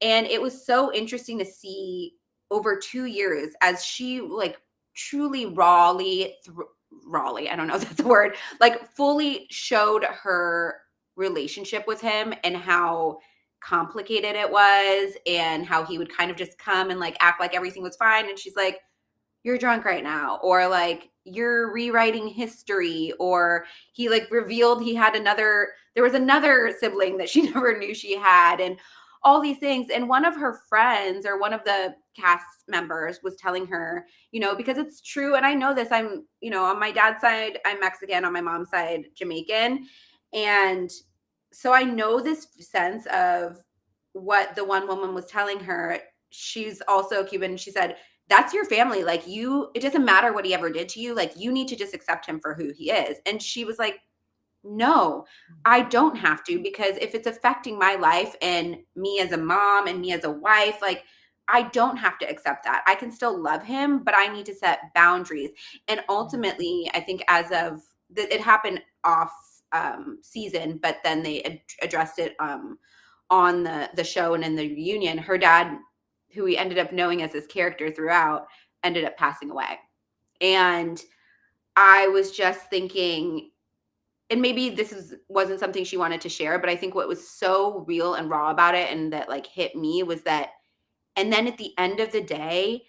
And it was so interesting to see over 2 years as she like truly rawly, I don't know if that's a word, like fully showed her relationship with him and how complicated it was, and how he would kind of just come and like act like everything was fine, and she's like, you're drunk right now, or like you're rewriting history, or he like revealed there was another sibling that she never knew she had, and all these things. And one of her friends or one of the cast members was telling her, because it's true. And I know this, I'm, on my dad's side, I'm Mexican, on my mom's side, Jamaican. And so I know this sense of what the one woman was telling her. She's also Cuban. She said, that's your family. Like it doesn't matter what he ever did to you. Like you need to just accept him for who he is. And she was like, no, I don't have to, because if it's affecting my life and me as a mom and me as a wife, like I don't have to accept that. I can still love him, but I need to set boundaries. And ultimately, I think it happened off season, but then they addressed it on the show and in the reunion. Her dad, who we ended up knowing as his character throughout, ended up passing away. And I was just thinking, and maybe this wasn't something she wanted to share, but I think what was so real and raw about it and that like hit me was that, and then at the end of the day,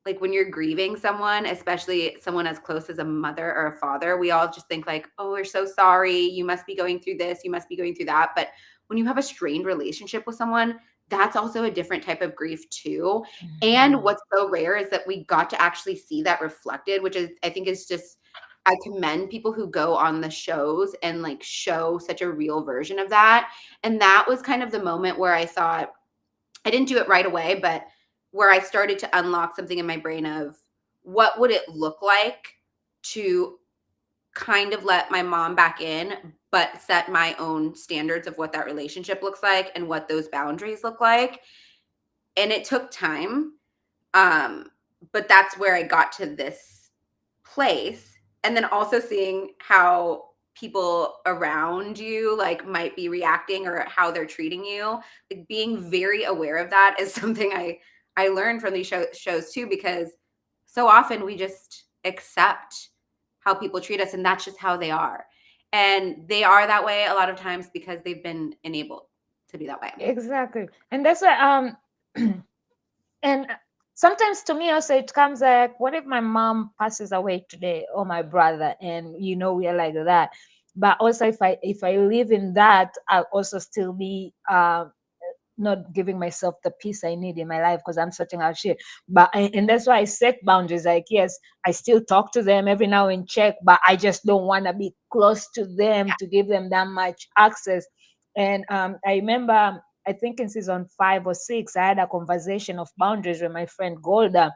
like when you're grieving someone, especially someone as close as a mother or a father, we all just think like, oh, we're so sorry. You must be going through this. You must be going through that. But when you have a strained relationship with someone, that's also a different type of grief too. And what's so rare is that we got to actually see that reflected, which is, I think is just, I commend people who go on the shows and like show such a real version of that. And that was kind of the moment where I thought, I didn't do it right away, but where I started to unlock something in my brain of what would it look like to kind of let my mom back in, but set my own standards of what that relationship looks like and what those boundaries look like. And it took time. But that's where I got to this place. And then also seeing how people around you like might be reacting or how they're treating you, like being very aware of that is something I learned from these shows too, because so often we just accept how people treat us, and that's just how they are. And they are that way a lot of times because they've been enabled to be that way. Exactly. And that's why and sometimes to me also it comes like, what if my mom passes away today, or my brother, and we are like that. But also if I live in that, I'll also still be not giving myself the peace I need in my life because I'm sorting out shit. And that's why I set boundaries. Like, yes, I still talk to them every now and check, but I just don't want to be close to them to give them that much access. And I remember, I think in season 5 or 6, I had a conversation of boundaries with my friend Golda.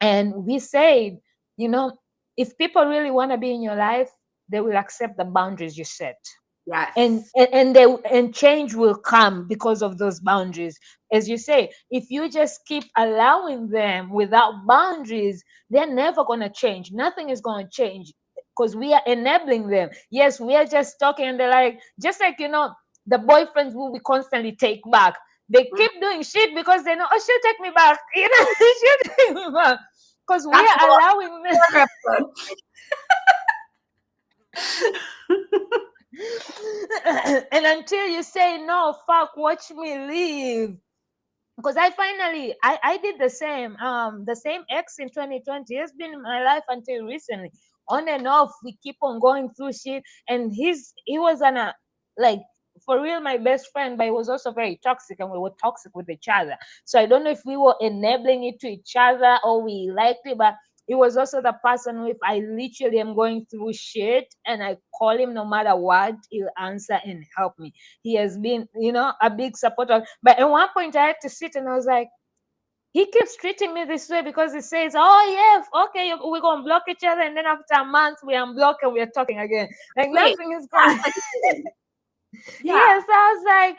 And we said, if people really want to be in your life, they will accept the boundaries you set. Yes. And change will come because of those boundaries. As you say, if you just keep allowing them without boundaries, they're never going to change. Nothing is going to change because we are enabling them. Yes, we are just talking, and they're like, just like, the boyfriends who we constantly take back. They keep doing shit because they know, oh, she'll take me back. She'll take me back. Because we are allowing them. And until you say, no, fuck, watch me leave. Because I did the same ex in 2020 has been in my life until recently. On and off, we keep on going through shit. And he was for real my best friend, but he was also very toxic, and we were toxic with each other. So I don't know if we were enabling it to each other or we liked it, but he was also the person who, if I literally am going through shit and I call him, no matter what, he'll answer and help me. He has been, a big supporter. But at one point I had to sit and I was like, he keeps treating me this way because he says, oh yeah, okay, we're going to block each other, and then after a month we unblock and we're talking again. Like, nothing is going Yeah. Yes, I was like,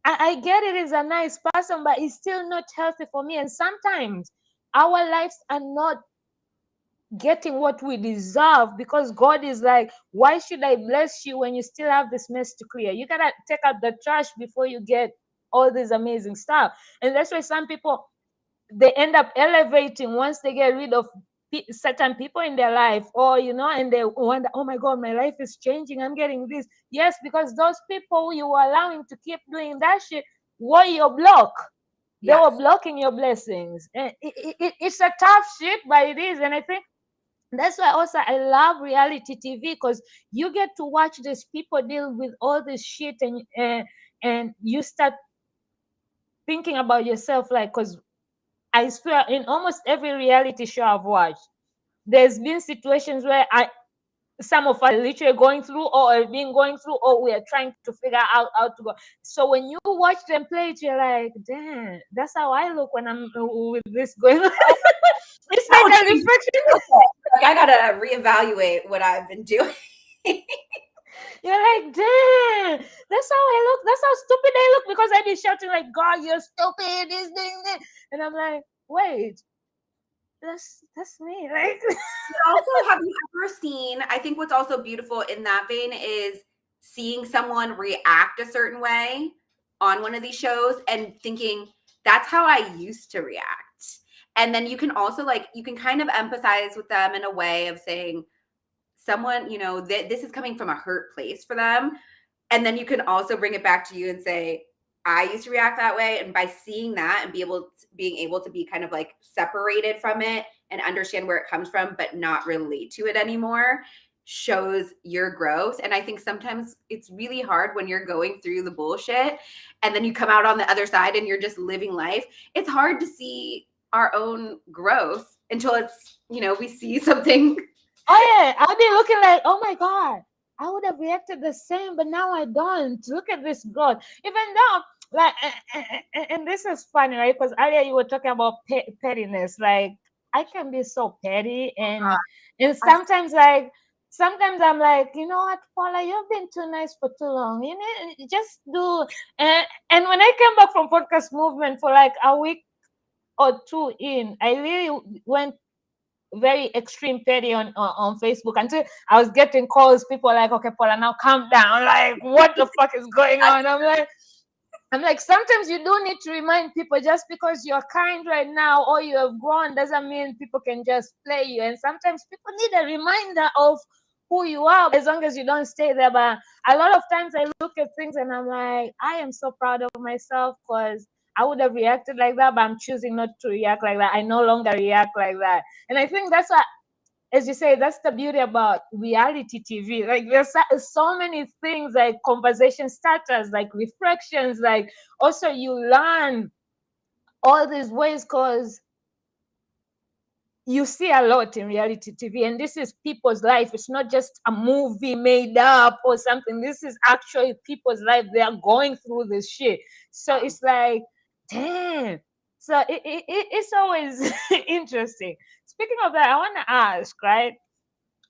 I get it, he's a nice person, but it's still not healthy for me. And sometimes our lives are not getting what we deserve because God is like, why should I bless you when you still have this mess to clear? You gotta take out the trash before you get all this amazing stuff. And that's why some people, they end up elevating once they get rid of certain people in their life, or and they wonder, oh my God, my life is changing, I'm getting this. Yes, because those people you were allowing to keep doing that shit were your block. They were blocking your blessings. And it's a tough shit, but it is. And I think that's why also I love reality TV, because you get to watch these people deal with all this shit, and you start thinking about yourself, like, because I swear, in almost every reality show I've watched, there's been situations where some of us are literally going through, or are being going through, or we are trying to figure out how to go. So when you watch them play it, you're like, damn, that's how I look when I'm with this going on. It's That will like a change. reflection. Like, I gotta reevaluate what I've been doing. You're like, damn, that's how I look. That's how stupid I look, because I be shouting like, God, you're stupid, this thing, that. And I'm like, wait, that's me. Like, But also, have you ever seen, I think what's also beautiful in that vein is seeing someone react a certain way on one of these shows and thinking, that's how I used to react. And then you can also, like, you can kind of empathize with them in a way of saying, someone, you know, this is coming from a hurt place for them. And then you can also bring it back to you and say, I used to react that way. And by seeing that and being able to be kind of like separated from it and understand where it comes from, but not relate to it anymore, shows your growth. And I think sometimes it's really hard when you're going through the bullshit and then you come out on the other side and you're just living life. It's hard to see our own growth until it's, you know, we see something. oh yeah, I'll be looking like, oh my God, I would have reacted the same, but now I don't. Look at this growth. Even though, like, and this is funny, right? Because earlier you were talking about pettiness. Like, I can be so petty, and sometimes I'm like, you know what, Paula, you've been too nice for too long. You know, just do. And when I came back from podcast movement for like a week or two in, I really went very extreme petty on Facebook until I was getting calls. People are like, okay, Paula, now calm down. Like, what the fuck is going on? I'm like, sometimes you do need to remind people, just because you're kind right now or you have grown doesn't mean people can just play you. And sometimes people need a reminder of who you are, as long as you don't stay there. But a lot of times I look at things and I'm like, I am so proud of myself, because I would have reacted like that, but I'm choosing not to react like that. I no longer react like that. And I think that's what, as you say, that's the beauty about reality TV. Like, there's so many things, like conversation starters, like reflections, like also you learn all these ways, because you see a lot in reality TV, and this is people's life. It's not just a movie made up or something. This is actually people's life. They are going through this shit. So it's like, damn. So it's always interesting. Speaking of that, I want to ask, right?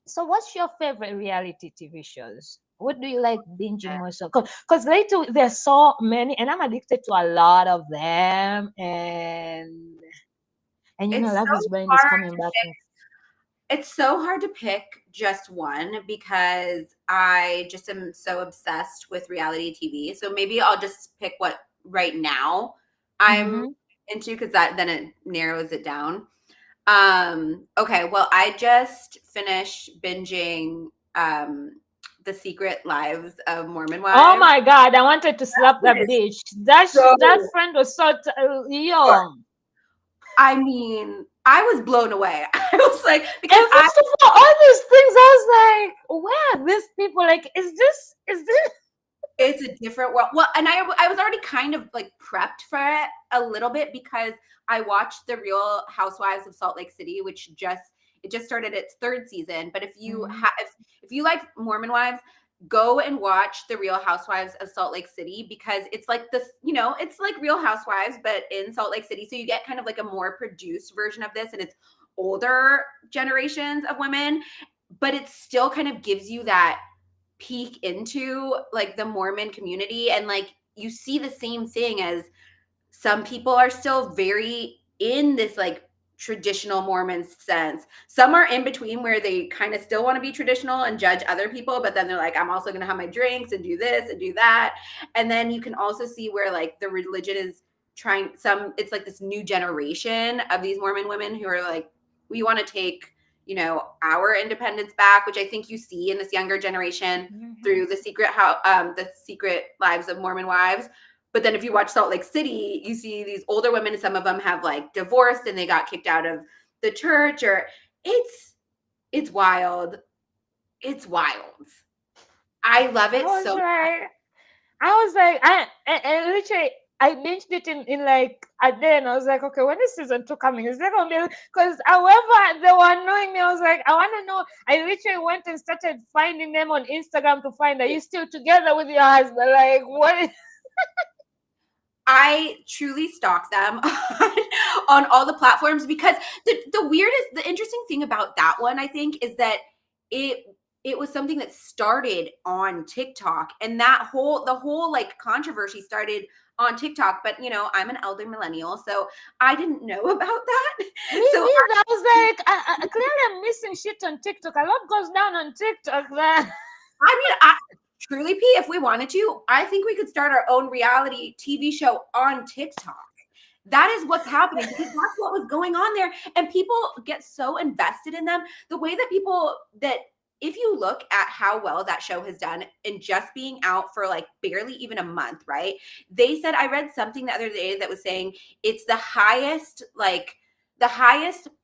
So what's your favorite reality TV shows? What do you like binging more so? Because lately there's so many, and I'm addicted to a lot of them. And you know, It's Love so is Blind is hard coming back. It's so hard to pick just one because I just am so obsessed with reality TV. So maybe I'll just pick what right now I'm Mm-hmm. into, because that then it narrows it down. Okay, well, I just finished binging The Secret Lives of Mormon Oh Wives. my God, I wanted to slap It that is bitch. That so that friend was so good. young. I mean, I was blown away. I was like, because And first of all these things, I was like, where are these people? Like, is this? it's a different world. Well, and I was already kind of like prepped for it a little bit because I watched The Real Housewives of Salt Lake City, which it just started its third season. But if you Mhm. have if you like Mormon Wives, go and watch The Real Housewives of Salt Lake City, because it's like this, you know, it's like Real Housewives but in Salt Lake City. So you get kind of like a more produced version of this, and it's older generations of women, but it still kind of gives you that peek into like the Mormon community, and like you see the same thing as some people are still very in this like traditional Mormon sense. Some are in between where they kind of still want to be traditional and judge other people, but then they're like, I'm also going to have my drinks and do this and do that. And then you can also see where like the religion is it's like this new generation of these Mormon women who are like, we want to take, you know, our independence back, which I think you see in this younger generation through Mhm. the Secret Lives of Mormon Wives. But then if you watch Salt Lake City, you see these older women, some of them have like divorced and they got kicked out of the church, or it's wild. It's wild. I love I it was so much. like, I was like, I and literally I binged it in like a day, and I was like, okay, when is season 2 coming? Is there gonna be, because however they were annoying me, I was like, I want to know. I literally went and started finding them on Instagram to find, are you still together with your husband? Like, what is I truly stalk them on all the platforms because the interesting thing about that one, I think, is that it was something that started on TikTok, and the whole like controversy started on TikTok. But I'm an elder millennial, so I didn't know about that. me So neither? I was like, I clearly I'm missing shit on TikTok. A lot goes down on TikTok, man. truly, P, if we wanted to, I think we could start our own reality TV show on TikTok. That is what's happening because that's what was going on there. And people get so invested in them. The way that if you look at how well that show has done in just being out for like barely even a month, right? They said, I read something the other day that was saying it's the highest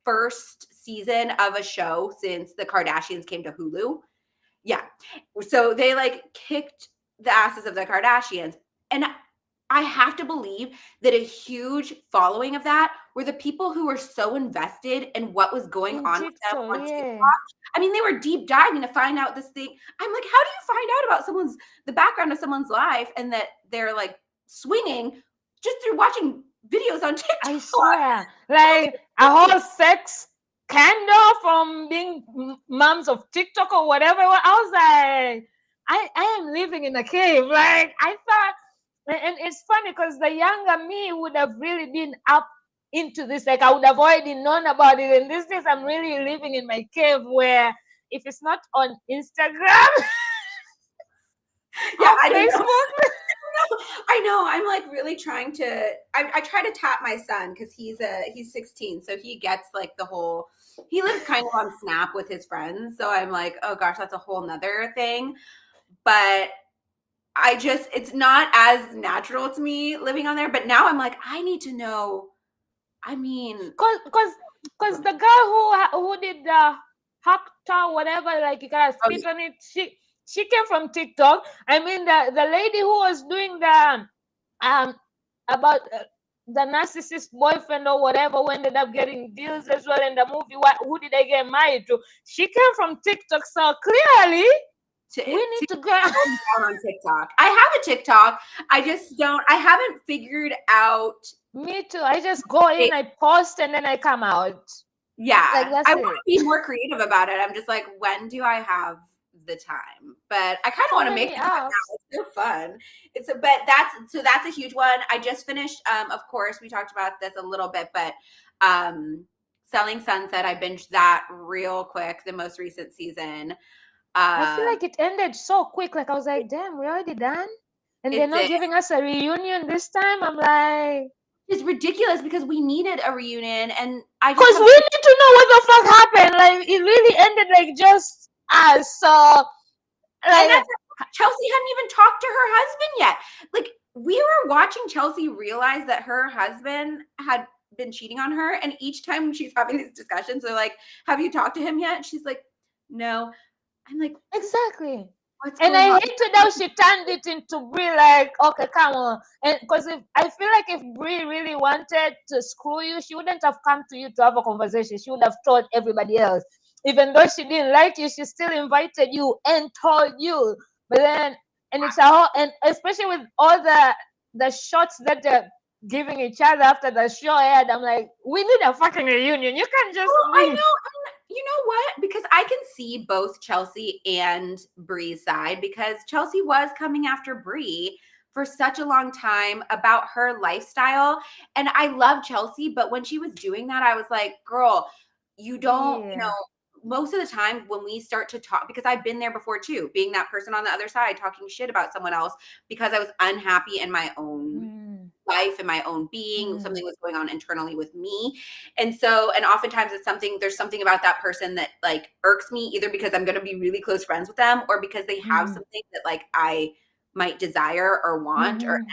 first season of a show since the Kardashians came to Hulu. Yeah. So they like kicked the asses of the Kardashians. And I have to believe that a huge following of that were the people who were so invested in what was going In on with them TikTok, on yeah. TikTok. I mean, they were deep diving to find out this thing. I'm like, how do you find out about the background of someone's life and that they're like swinging just through watching videos on TikTok? I swear, like a whole sex scandal from being moms of TikTok or whatever. I was like, I am living in a cave. Like I thought, and it's funny because the younger me would have really been up into this. Like I would have already known about it. And these days, I'm really living in my cave where if it's not on Instagram, Yeah, or Facebook. I know. I'm like really trying to. I try to tap my son because he's 16, so he gets like the whole. He lives kind of on Snap with his friends, so I'm like, oh gosh, that's a whole nother thing. But it's not as natural to me living on there. But now I'm like, I need to know. I mean, Because the girl who did the Hakta whatever, like you gotta spit on it, she came from TikTok. I mean the lady who was doing the about the narcissist boyfriend or whatever who ended up getting deals as well in the movie. Who did I get married to? She came from TikTok, so clearly we need to go down on TikTok. I have a TikTok. I haven't figured out. Me too. I just go in, I post, and then I come out. Yeah. Like that's I it. want to be more creative about it. I'm just like, when do I have the time? But I kind of want to make it now. It's so fun. That's a huge one. I just finished, of course, we talked about this a little bit, but Selling Sunset, I binged that real quick, the most recent season. I feel like it ended so quick. Like I was like, damn, we're already done? And they're not giving us a reunion this time? I'm like, it's ridiculous because we needed a reunion, and because we need to know what the fuck happened. Like it really ended like just us. So like Chelsea hadn't even talked to her husband yet. Like we were watching Chelsea realize that her husband had been cheating on her, and each time she's having these discussions, they're like, "Have you talked to him yet?" And she's like, "No." I'm like, exactly. And I hated how she turned it into Brie, like, okay, come on. And because I feel like if Brie really wanted to screw you, she wouldn't have come to you to have a conversation. She would have told everybody else. Even though she didn't like you, she still invited you and told you. But then, and it's and especially with all the shots that they're giving each other after the show aired, I'm like, we need a fucking reunion. You can't just. I know. You know what? Because I can see both Chelsea and Brie's side, because Chelsea was coming after Brie for such a long time about her lifestyle. And I love Chelsea, but when she was doing that, I was like, girl, you don't, most of the time when we start to talk, because I've been there before too, being that person on the other side, talking shit about someone else because I was unhappy in my own life and my own being. Something was going on internally with me. And oftentimes there's something about that person that like irks me, either because I'm going to be really close friends with them or because they have something that like I might desire or want or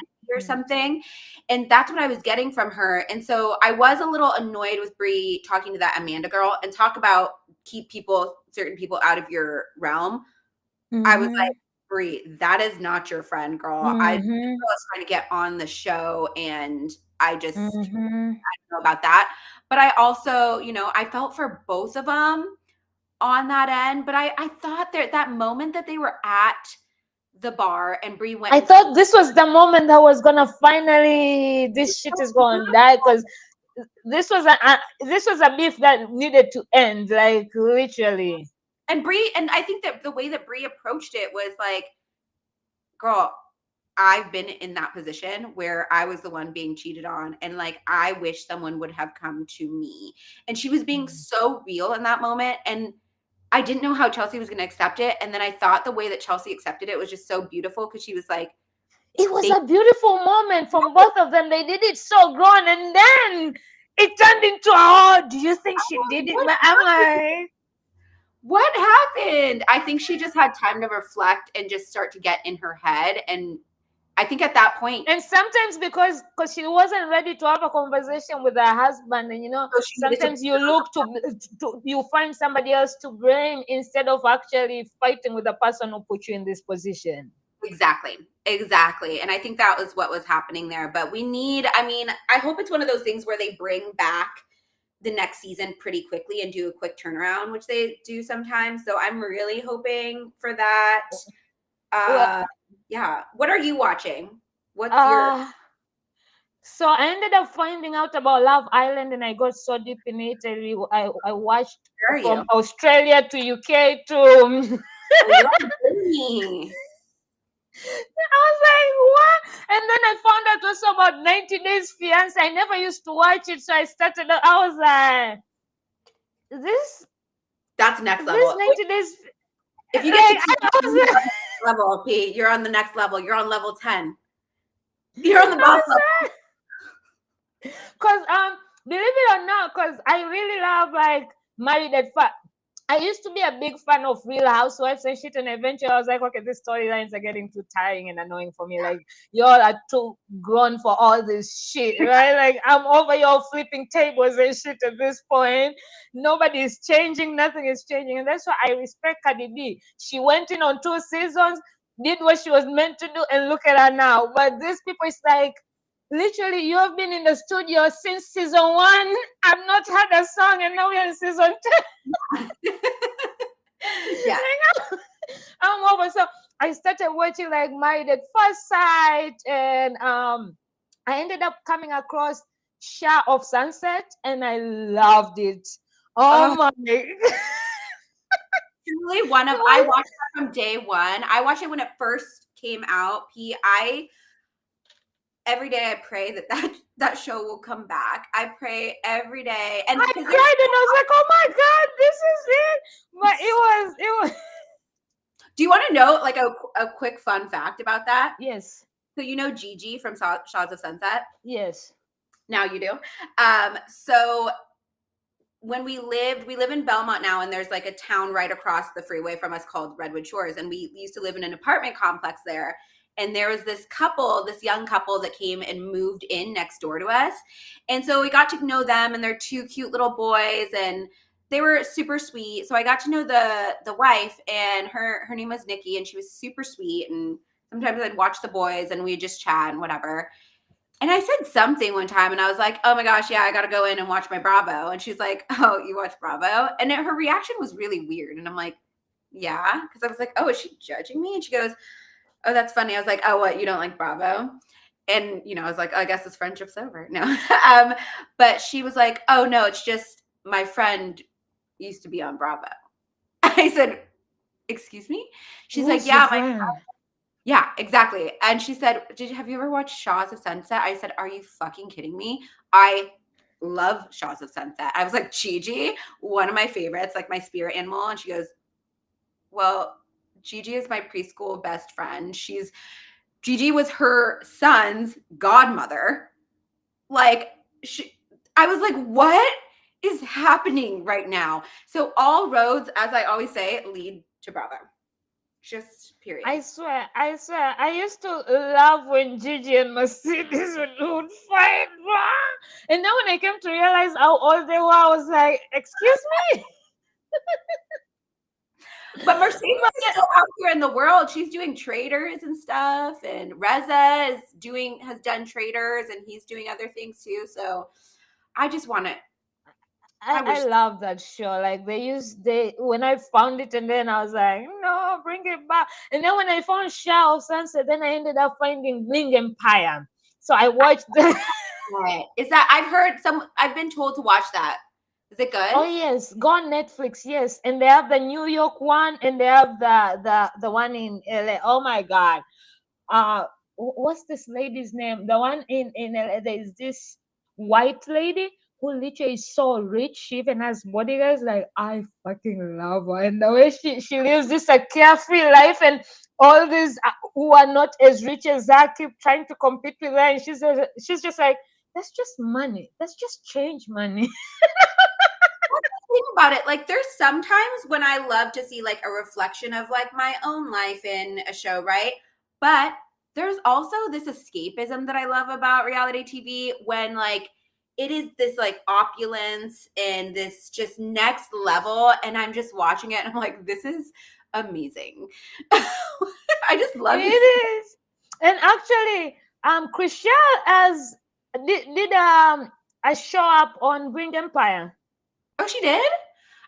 something. And that's what I was getting from her. And so I was a little annoyed with Brie talking to that Amanda girl, and talk about keep certain people out of your realm. I was like, Brie, that is not your friend, girl. This Mm-hmm. girl is trying to get on the show, and I just Mm-hmm. don't know about that. But I also, I felt for both of them on that end. But I thought that moment that they were at the bar and Brie went I and thought this was the moment that was gonna finally, this shit is gonna die, because this was a beef that needed to end, like literally. and Brie, and I think that the way that Brie approached it was like, girl, I've been in that position where I was the one being cheated on, and like I wish someone would have come to me. And she was being so real in that moment, and I didn't know how Chelsea was going to accept it. And then I thought the way that Chelsea accepted it was just so beautiful, because she was like, It was they a beautiful moment from both of them. They did it so grown, and then it turned into, oh, do you think she did it? what But I'm like, what happened? I think she just had time to reflect and just start to get in her head. And I think at that point, and sometimes because she wasn't ready to have a conversation with her husband, and so she needed to sometimes you look to you find somebody else to blame instead of actually fighting with the person who put you in this position. Exactly. And I think that was what was happening there. But I hope it's one of those things where they bring back the next season pretty quickly and do a quick turnaround, which they do sometimes. So I'm really hoping for that. Well, Yeah. What are you watching? What's your so I ended up finding out about Love Island, and I got so deep in it. I watched where are from you? Australia to UK to Oh, you're on Disney. I was like, what? And then I found out also about 90 Days Fiance. I never used to watch it, so I started. I was like, That's next this level. 90 Days. If you get Like, to I was like, level, Pete, you're on the next level. You're on level 10. You're on the boss level. because believe it or not, because I really love like Married at First. I used to be a big fan of Real Housewives and shit, and eventually I was like, okay, these storylines are getting too tiring and annoying for me. Like, y'all are too grown for all this shit, right? Like, I'm over y'all flipping tables and shit at this point. Nobody is changing, nothing is changing. And that's why I respect Cardi B. She went in on 2 seasons, did what she was meant to do, and look at her now. But these people, it's like, literally, you have been in the studio since season 1. I've not had a song, and now we're in season 10. Yeah. I'm over. So I started watching like Married at First Sight, and I ended up coming across Shah of Sunset, and I loved it. Oh my! Truly I watched that from day one. I watched it when it first came out. Every day I pray that show will come back. I pray every day, and I cried, and I was like, "Oh my god, this is it!" But it was. Do you want to know like a quick fun fact about that? Yes. So you know Gigi from Shaws of Sunset? Yes. Now you do. So when we live in Belmont now, and there's like a town right across the freeway from us called Redwood Shores, and we used to live in an apartment complex there. And there was this young couple that came and moved in next door to us. And so we got to know them, and they're 2 cute little boys, and they were super sweet. So I got to know the wife, and her name was Nikki, and she was super sweet. And sometimes I'd watch the boys and we'd just chat and whatever. And I said something one time, and I was like, oh my gosh, yeah, I got to go in and watch my Bravo. And she's like, oh, you watch Bravo? And her reaction was really weird. And I'm like, yeah. Because I was like, oh, is she judging me? And she goes, oh, that's funny. I was like, oh, what? You don't like Bravo? And, I was like, oh, I guess this friendship's over. No. But she was like, oh, no, it's just my friend used to be on Bravo. I said, excuse me? She's like, yeah, yeah, exactly. And she said, have you ever watched Shaws of Sunset? I said, are you fucking kidding me? I love Shaws of Sunset. I was like, Gigi, one of my favorites, like my spirit animal. And she goes, well, Gigi is my preschool best friend. Gigi was her son's godmother. Like, I was like, what is happening right now? So all roads, as I always say, lead to Bravo. Just period. I swear. I used to love when Gigi and Mercedes would fight. And then when I came to realize how old they were, I was like, excuse me? But Mercedes is still out here in the world. She's doing Traders and stuff, and Reza has done Traders, and he's doing other things too. So I just want to. I love that show. Like when I found it, and then I was like, no, bring it back. And then when I found Shah of Sunset, then I ended up finding Bling Empire. So I watched Is that I've been told to watch that. Is it good? Oh yes, go on Netflix. Yes, and they have the New York one, and they have the one in LA. Oh my God, what's this lady's name? The one in LA. There is this white lady who literally is so rich. She even has bodyguards. Like, I fucking love her, and the way she lives this a carefree life, and all these who are not as rich as her keep trying to compete with her, and she's just like, that's just money. That's just change money. Think about it, like there's sometimes when I love to see like a reflection of like my own life in a show, right? But there's also this escapism that I love about reality TV when like it is this like opulence and this just next level, and I'm just watching it and I'm like, this is amazing. I just love it. Is. And actually, Chrishell did a show up on Bring Empire. Oh, she did?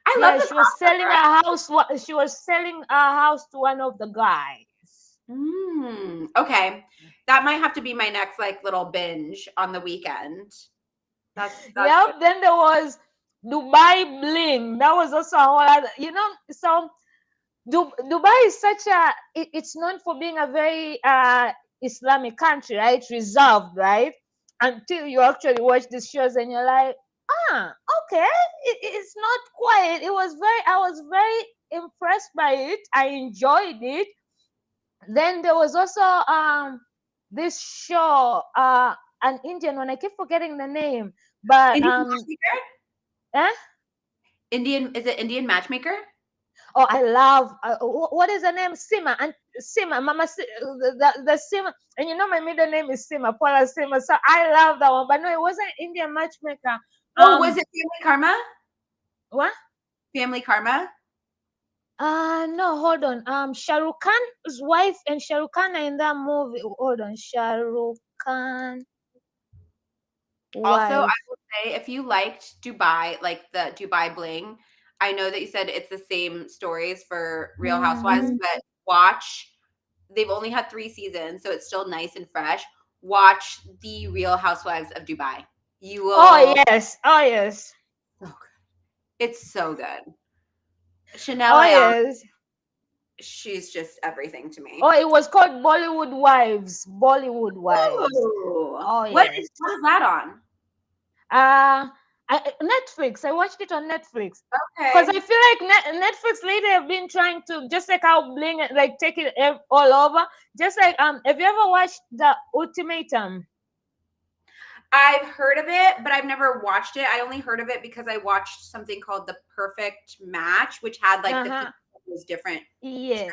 I love she was selling a house. She was selling a house to one of the guys. Okay, that might have to be my next like little binge on the weekend. That's yep. Good. Then there was Dubai Bling. That was also a whole other, so Dubai is it's known for being a very Islamic country, right? Reserved, right? Until you actually watch these shows and you're like, okay, it's not quiet. I was very impressed by it. I enjoyed it. Then there was also this show, an Indian one. I keep forgetting the name, but Indian Matchmaker? Is it Indian Matchmaker? Oh, I love what is the name? Sima and Sima, Mama, the Sima, and my middle name is Sima, Paula Sima. So I love that one, but no, it wasn't Indian Matchmaker. Was it Family Karma? What? Family Karma? No, hold on. Shah Rukh Khan's wife and Shah Rukh Khan are in that movie. Hold on, Shah Rukh Khan. Also, I will say, if you liked Dubai, like the Dubai Bling, I know that you said it's the same stories for Real Housewives, but watch. They've only had 3 seasons, so it's still nice and fresh. Watch the Real Housewives of Dubai. You will. Oh yes. Oh yes. So good. It's so good. Chanel. Oh yes. She's just everything to me. Oh, it was called Bollywood Wives. Bollywood Wives. Ooh. Oh yes. What is that on? Netflix. I watched it on Netflix. Okay. Because I feel like Netflix lately have been trying to, just like how Bling, like take it all over. Just like have you ever watched The Ultimatum? I've heard of it, but I've never watched it. I only heard of it because I watched something called The Perfect Match, which had like the people was different. Yeah.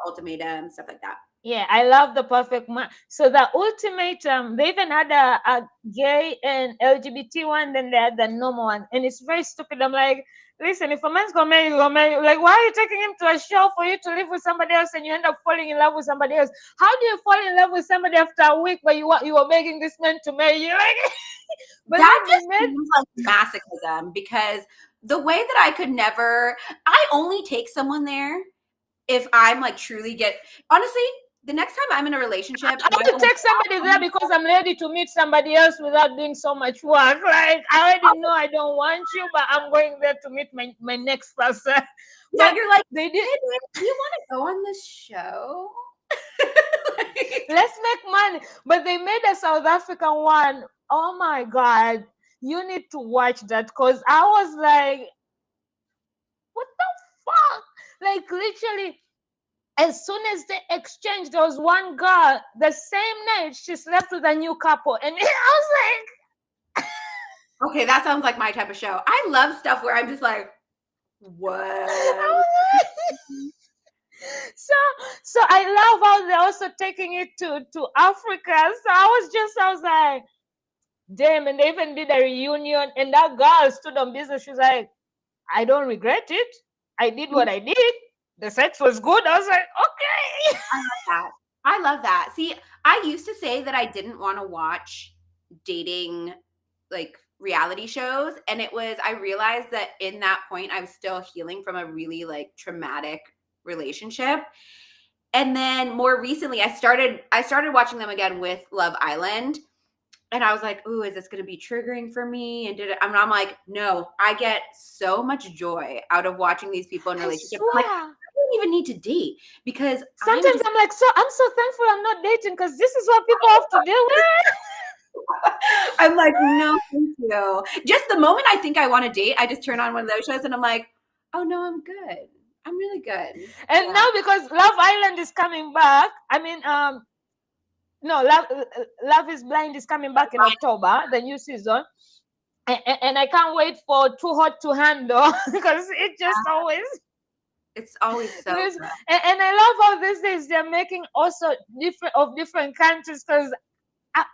Ultimatum, stuff like that. Yeah, I love The Perfect Match. So The Ultimatum, they even had a gay and LGBT one, then they had the normal one. And it's very stupid. I'm like, listen, if a man's gonna marry you, like, why are you taking him to a show for you to live with somebody else and you end up falling in love with somebody else? How do you fall in love with somebody after a week, but you were begging this man to marry you? Like, but that just seems like masochism, because the way that I only take someone there if I'm like truly honestly, the next time I'm in a relationship, I have to take somebody there because I'm ready to meet somebody else without doing so much work. Like, I already know I don't want you, but I'm going there to meet my next person. Yeah, you're like, they did. Do you want to go on this show? Let's make money. But they made a South African one. Oh my God. You need to watch that, because I was like, what the fuck? Like, literally, as soon as they exchanged, there was one girl, the same night, she slept with a new couple. And I was like, okay, that sounds like my type of show. I love stuff where I'm just like, what? So I love how they're also taking it to Africa. So I was like, damn. And they even did a reunion, and that girl stood on business. She was like, I don't regret it. I did what I did. The sex was good. I was like, okay. I love that. I love that. See, I used to say that I didn't want to watch dating like reality shows, and I realized that in that point I was still healing from a really like traumatic relationship. And then more recently I started watching them again with Love Island. And I was like, "Ooh, is this going to be triggering for me?" And I'm like, "No, I get so much joy out of watching these people in I relationships." I'm like, swear. I don't even need to date because I'm Sometimes just I'm like, I'm so thankful I'm not dating because this is what people have to deal with. I'm like, "No, thank you." Just the moment I think I want to date, I just turn on one of those shows and I'm like, "Oh no, I'm good. I'm really good." And Yeah. now because Love Island is coming back, I mean, no, Love is Blind is coming back in October, the new season. And I can't wait for Too Hot to Handle because it just always It's always so there's good. and I love how these days they're making also different countries because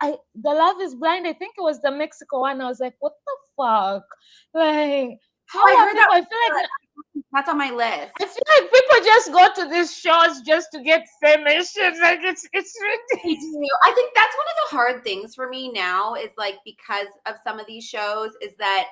the Love is Blind, I think it was the Mexico one. I was like, what the fuck? Like, Oh, I how are heard that people? was good. That's on my list. I feel like people just go to these shows just to get famous. It's like it's They ridiculous. do. I think that's one of the hard things for me now is like because of some of these shows is that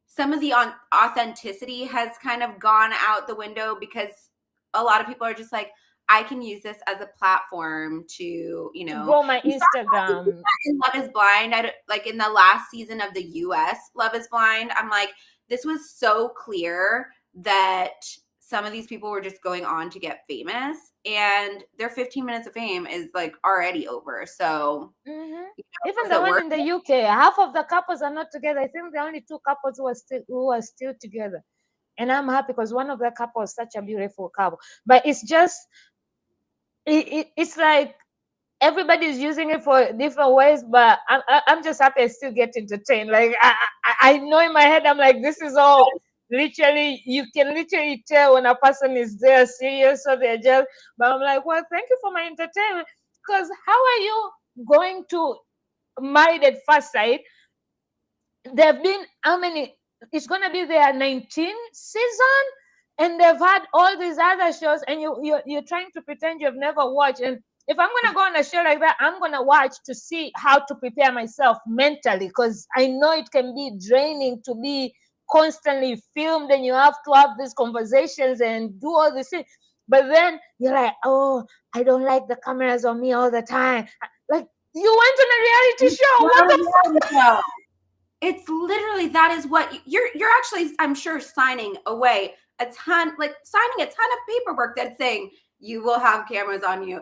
some of the authenticity has kind of gone out the window because a lot of people are just like, I can use this as a platform to, To grow my in fact, I think Instagram. in Love is Blind, like in the last season of the US Love is Blind, I'm like, this was so clear that some of these people were just going on to get famous and their 15 minutes of fame is like already over. So, Hmm. was Even the it one worth in the it? UK, half of the couples are not together. I think the only two couples who are still together, and I'm happy because one of the couples is such a beautiful couple. But it's just it's like everybody's using it for different ways. But I'm just happy I still get entertained. Like I know in my head I'm like this is all. Literally, you can literally tell when a person is there serious or they're just. But I'm like, well, thank you for my entertainment. Because how are you going to Married at First Sight? There have been how many? It's gonna be their 19th season, and they've had all these other shows, and you're trying to pretend you've never watched. And if I'm gonna go on a show like that, I'm gonna watch to see how to prepare myself mentally, because I know it can be draining to be constantly filmed, and you have to have these conversations and do all these things. But then you're like, oh, I don't like the cameras on me all the time. Like you went on a reality show. What the No. It's literally that is what you're actually, I'm sure, signing away signing a ton of paperwork that's saying you will have cameras on you.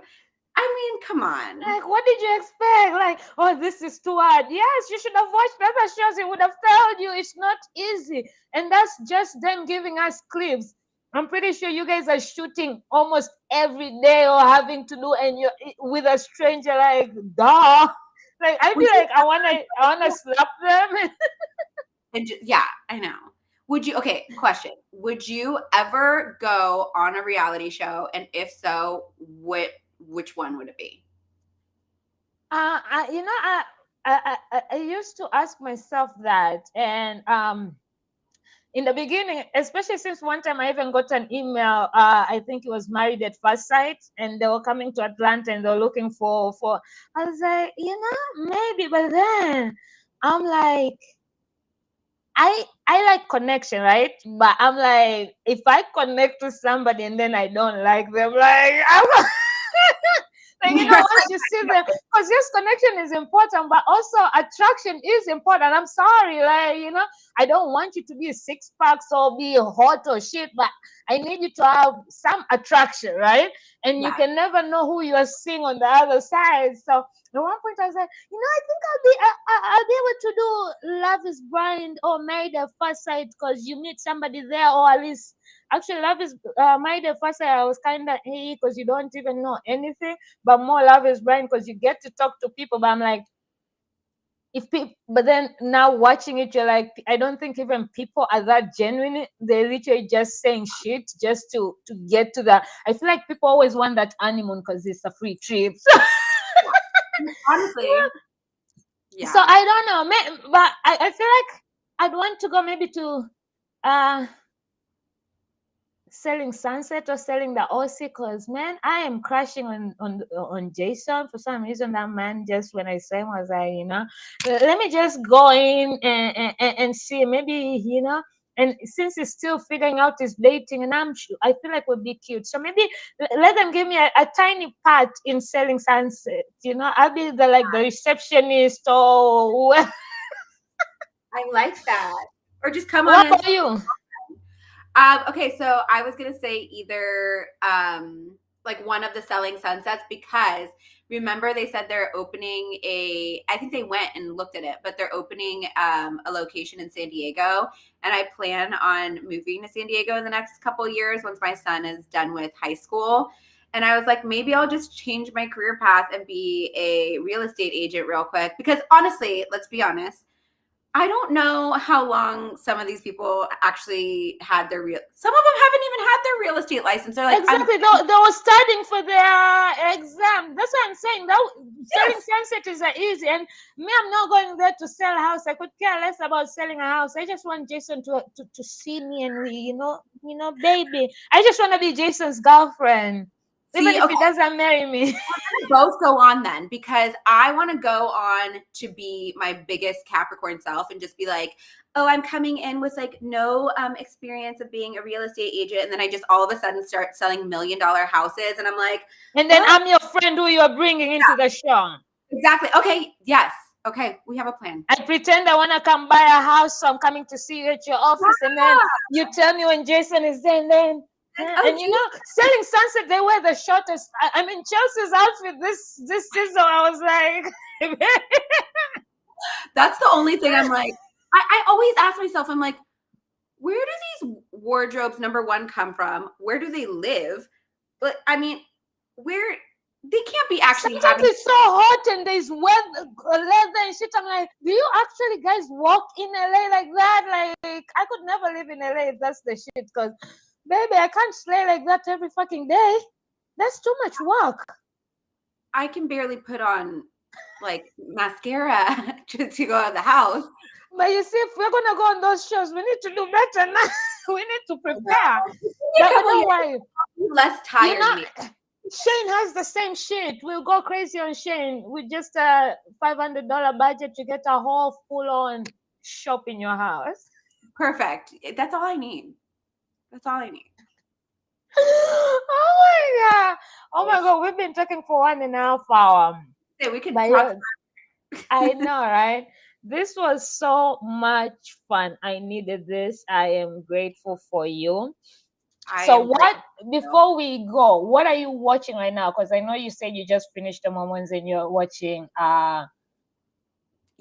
I mean, come on. Like, what did you expect? Like, oh, this is too hard. Yes, you should have watched other shows. It would have told you it's not easy. And that's just them giving us clips. I'm pretty sure you guys are shooting almost every day or having to do, and you're with a stranger, like, duh. Like, I Would feel you like I wanna slap them. yeah, I know. Would you Okay, question. Would you ever go on a reality show? And if so, which one would it be? I used to ask myself that, and in the beginning, especially since one time I even got an email. I think it was Married at First Sight, and they were coming to Atlanta and they were looking for. I was like, maybe, but then I'm like, I like connection, right? But I'm like, if I connect to somebody and then I don't like them, like I'm like, once you see them, because yes, connection is important, but also attraction is important. I'm sorry, like, I don't want you to be six packs or be hot or shit, but I need you to have some attraction, right? And you Yeah. can never know who you are seeing on the other side. So at one point I was like, I think I'll be able to do Love is Blind or Married at First Sight, because you meet somebody there, or at least actually Love is Married at First Sight. I was kind of because you don't even know anything, but more Love is Blind because you get to talk to people. But I'm like, but then now watching it, you're like, I don't think even people are that genuine. They're literally just saying shit just to get to that. I feel like people always want that honeymoon because it's a free trip. Honestly, So yeah. I don't know, but I feel like I'd want to go maybe to uh selling Sunset or selling the Aussie, because man, I am crashing on Jason for some reason. That man, just when I saw him, was like, let me just go in and see, maybe, and since he's still figuring out his dating, and I feel like would be cute. So maybe let them give me a tiny part in selling Sunset. I'll be the receptionist or whoever. I like that. Or just come on What in. about you? Okay, so I was gonna say either like one of the Selling Sunsets, because remember they said they're opening I think they went and looked at it, but they're opening a location in San Diego, and I plan on moving to San Diego in the next couple of years once my son is done with high school. And I was like, maybe I'll just change my career path and be a real estate agent real quick, because honestly, let's be honest, I don't know how long some of these people actually had some of them haven't even had their real estate license. They're like, exactly. They were studying for their exam. That's what I'm saying. That selling Sunset is easy. And me, I'm not going there to sell a house. I could care less about selling a house. I just want Jason to see me, and we, baby. I just want to be Jason's girlfriend. Even if he doesn't marry me. We're gonna both go on then, because I want to go on to be my biggest Capricorn self and just be like, oh, I'm coming in with like no experience of being a real estate agent, and then I just all of a sudden start selling $1 million houses, and I'm like, and then I'm your friend who you're bringing into the show. Exactly. Okay. Yes. Okay. We have a plan. I pretend I want to come buy a house, so I'm coming to see you at your office, and then you tell me when Jason is there, and then. And selling Sunset, they wear the shortest. I mean, Chelsea's outfit this season, I was like, that's the only thing I'm like, I always ask myself, I'm like, where do these wardrobes, number one, come from? Where do they live? But I mean, where they can't be actually. Sometimes it's so hot and there's leather and shit. I'm like, do you actually guys walk in LA like that? Like, I could never live in LA if that's the shit, because baby, I can't slay like that every fucking day. That's too much work. I can barely put on like mascara just to go out of the house. But you see, if we're gonna go on those shows, we need to do better now. We need to prepare. But don't worry. Less tired. Shane has the same shit. We'll go crazy on Shane with just a $500 budget to get a whole full-on shop in your house. Perfect. That's all I need. That's all I need. Oh my god, we've been talking for 1.5 hours. Yeah, we could talk. I know, right? This was so much fun. I needed this. I am grateful for you. Before we go, what are you watching right now? Because I know you said you just finished the Mormons and you're watching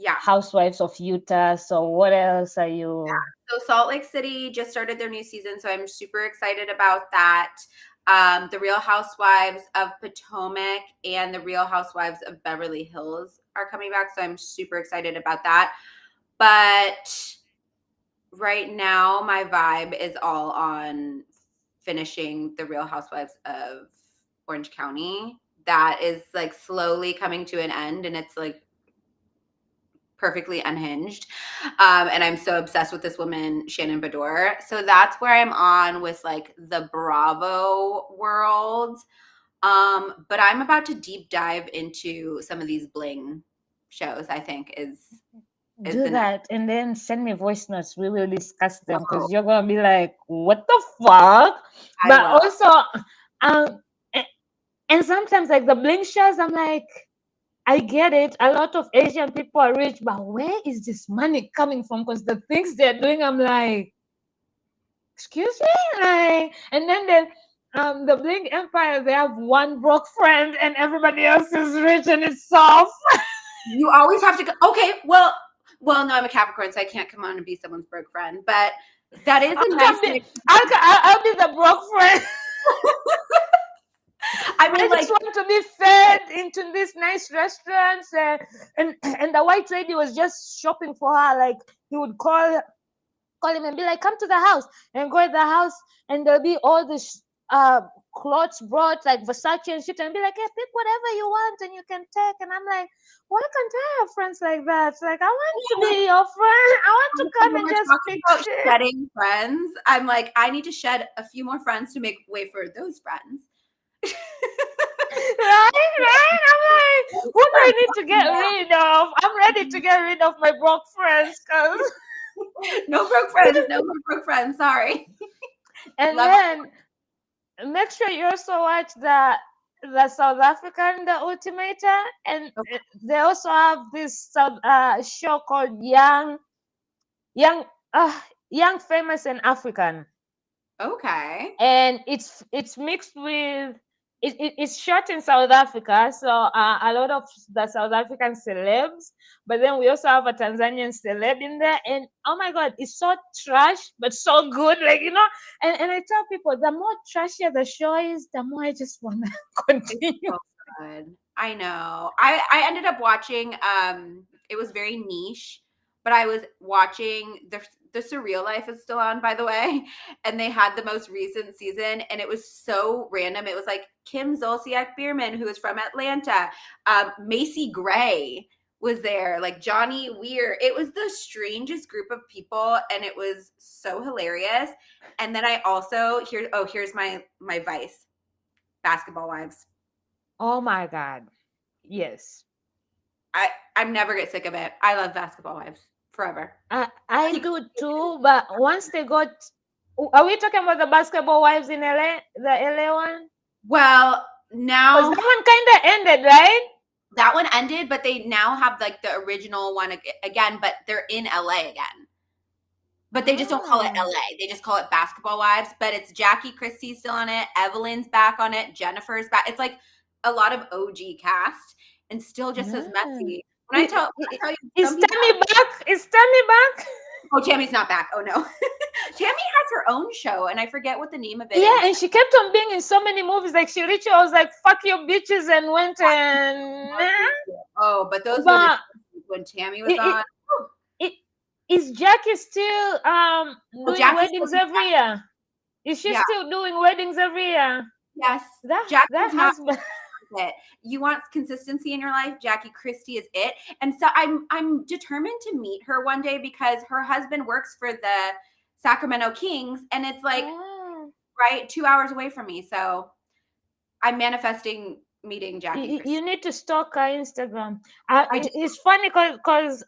Housewives of Utah. So what else are you? Yeah. So Salt Lake City just started their new season, so I'm super excited about that. The Real Housewives of Potomac and the Real Housewives of Beverly Hills are coming back, so I'm super excited about that. But right now, my vibe is all on finishing the Real Housewives of Orange County. That is like slowly coming to an end, and it's like perfectly unhinged. And I'm so obsessed with this woman, Shannon Beador. So that's where I'm on with like the Bravo world. But I'm about to deep dive into some of these bling shows, I think is do that and then send me voice notes. We will discuss them, because you're gonna be like, what the fuck? But also and sometimes like the bling shows, I'm like, I get it. A lot of Asian people are rich, but where is this money coming from? Because the things they're doing, I'm like, excuse me? Like, and then the Bling Empire, they have one broke friend and everybody else is rich and it's soft. You always have to go, okay, well, no, I'm a Capricorn, so I can't come on and be someone's broke friend, but that is a nice thing. I'll be the broke friend. I just want to be fed into these nice restaurants, and the white lady was just shopping for her. Like, he would call him and be like, come to the house, and go to the house, and there'll be all this clothes brought like Versace and shit, and be like, hey, pick whatever you want and you can take. And I'm like, why can't I have friends like that? Like, I want to Yeah, be your friend. I want to come when and we're just talking pick about shit. shedding friends, I'm like, I need to shed a few more friends to make way for those friends. Right? I'm like, who do I need to get rid of? I'm ready to get rid of my broke friends, cause No broke friends, no more broke friends. Sorry. and Love. then make sure you also watch the South African The Ultimator, and they also have this show called Young Young Famous and African, Okay. and it's mixed with it's shot in South Africa, so a lot of the South African celebs, but then we also have a Tanzanian celeb in there, and oh my god, it's so trash but so good, like and I tell people the more trashier the show is, the more I just want to continue. So good. I know. I ended up watching. It was very niche, but I was watching the Surreal Life is still on, by the way, and they had the most recent season, and it was so random. It was like Kim Zolciak Bierman, who is from Atlanta, Macy Gray was there, like Johnny Weir. It was the strangest group of people, and it was so hilarious. And then I also here's my vice, Basketball Wives. Oh my god, yes. I never get sick of it. I love Basketball Wives forever. I do too, but once they got, are we talking about the Basketball Wives in LA, the LA one? Well, Because now that one kind of ended, right? that one ended, but they now have like the original one again, but they're in LA again. But they just don't call it Oh, LA. They just call it Basketball Wives. But it's Jackie Christie's still on it. Evelyn's back on it. Jennifer's back. It's like a lot of OG cast and still just as yeah. messy. When I tell you, Is some people, Tammy back? Is Tammy back? oh, Tammy's not back. Oh no, Tammy has her own show, and I forget what the name of it Yeah, is. and she kept on being in so many movies. Like she literally was like, "Fuck your bitches," and went and. Oh, but those were the But when Tammy was it, on. it is Jackie still Well, doing Jackie's still weddings every year? Is she yeah, still doing weddings every year? yes. That Jackie's not husband. it. You want consistency in your life? Jackie Christie is it. And so I'm determined to meet her one day because her husband works for the Sacramento Kings, and it's like Oh. right 2 hours away from me. So I'm manifesting meeting Jackie Christie. You need to stalk her Instagram. I do. It's funny because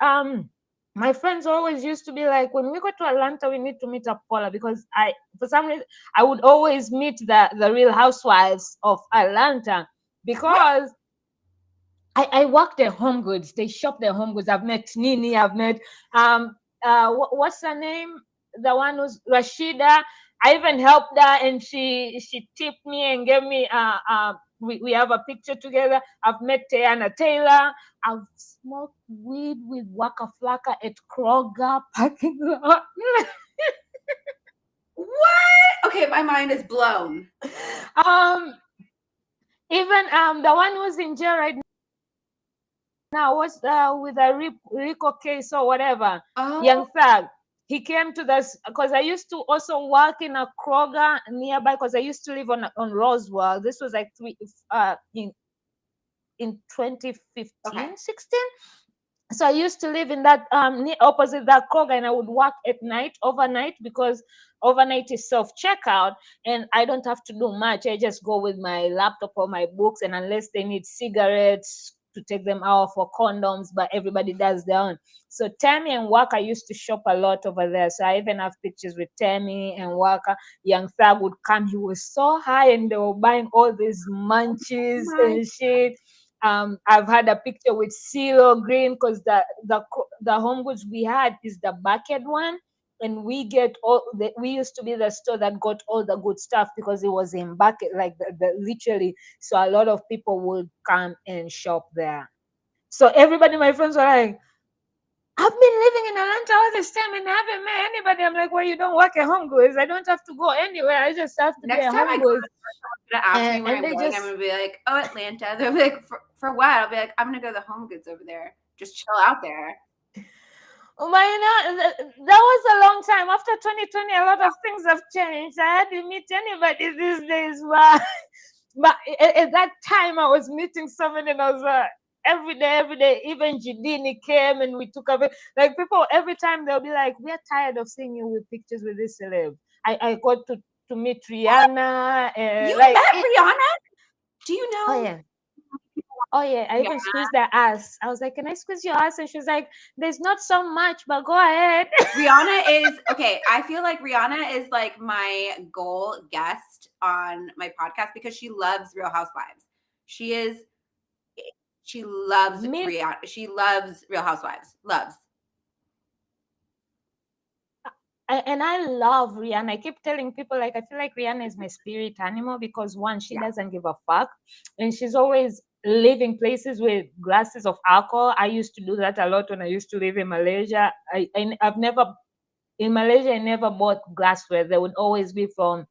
my friends always used to be like, when we go to Atlanta, we need to meet up Paula, because for some reason I would always meet the Real Housewives of Atlanta, What? because I work their home goods. They shop their home goods. I've met Nini. I've met what's her name? The one who's Rashida. I even helped her, and she tipped me and gave me we have a picture together. I've met Tiana Taylor. I've smoked weed with Waka Flocka at Kroger parking lot. What? Okay, my mind is blown. Even the one who's in jail right now was with a Rico case or whatever. Oh, Young Thug. He came to this because I used to also work in a Kroger nearby, because I used to live on Roswell. This was like in 2015, okay. 16. So I used to live in that opposite that Kroger, and I would work at night, overnight, because overnight is self checkout, and I don't have to do much. I just go with my laptop or my books, and unless they need cigarettes to take them out for condoms, but everybody does their own. So Tammy and Waka used to shop a lot over there. So I even have pictures with Tammy and Waka. Young Thug would come. He was so high, and they were buying all these munchies and shit. I've had a picture with CeeLo Green, because the home goods we had is the bucket one, and we used to be the store that got all the good stuff, because it was in bucket, like the literally. So a lot of people would come and shop there. So everybody, my friends, were like, I've been living in Atlanta all this time and I haven't met anybody. I'm like, well, you don't work at Home Goods. I don't have to go anywhere. I just have to be Next at time I Home go, Goods. they're gonna ask me where And I'm they going. I'm just, gonna be like, oh, Atlanta. They'll be like, for what? I'll be like, I'm gonna go to the Home Goods over there. Just chill out there. But that was a long time. After 2020, a lot of things have changed. I hardly meet anybody these days, but at that time, I was meeting so many, and I was every day. Even Jidini came, and we took a bit. Like people, every time they'll be like, "We're tired of seeing you with pictures with this celeb." I got to meet Rihanna, You like met Rihanna? Do you oh know? yeah. Oh yeah, I even squeezed her ass. I was like, "Can I squeeze your ass?" And she was like, "There's not so much, but go ahead." Rihanna is okay. I feel like Rihanna is like my goal guest on my podcast because she loves Real Housewives. She is, she loves Me Rihanna. She loves Real Housewives. Loves. and I love Rihanna. I keep telling people like I feel like Rihanna is my spirit animal because one, she Yeah. doesn't give a fuck, and she's always living places with glasses of alcohol. I used to do that a lot when I used to live in Malaysia. I've never in Malaysia. I never bought glassware. They would always be from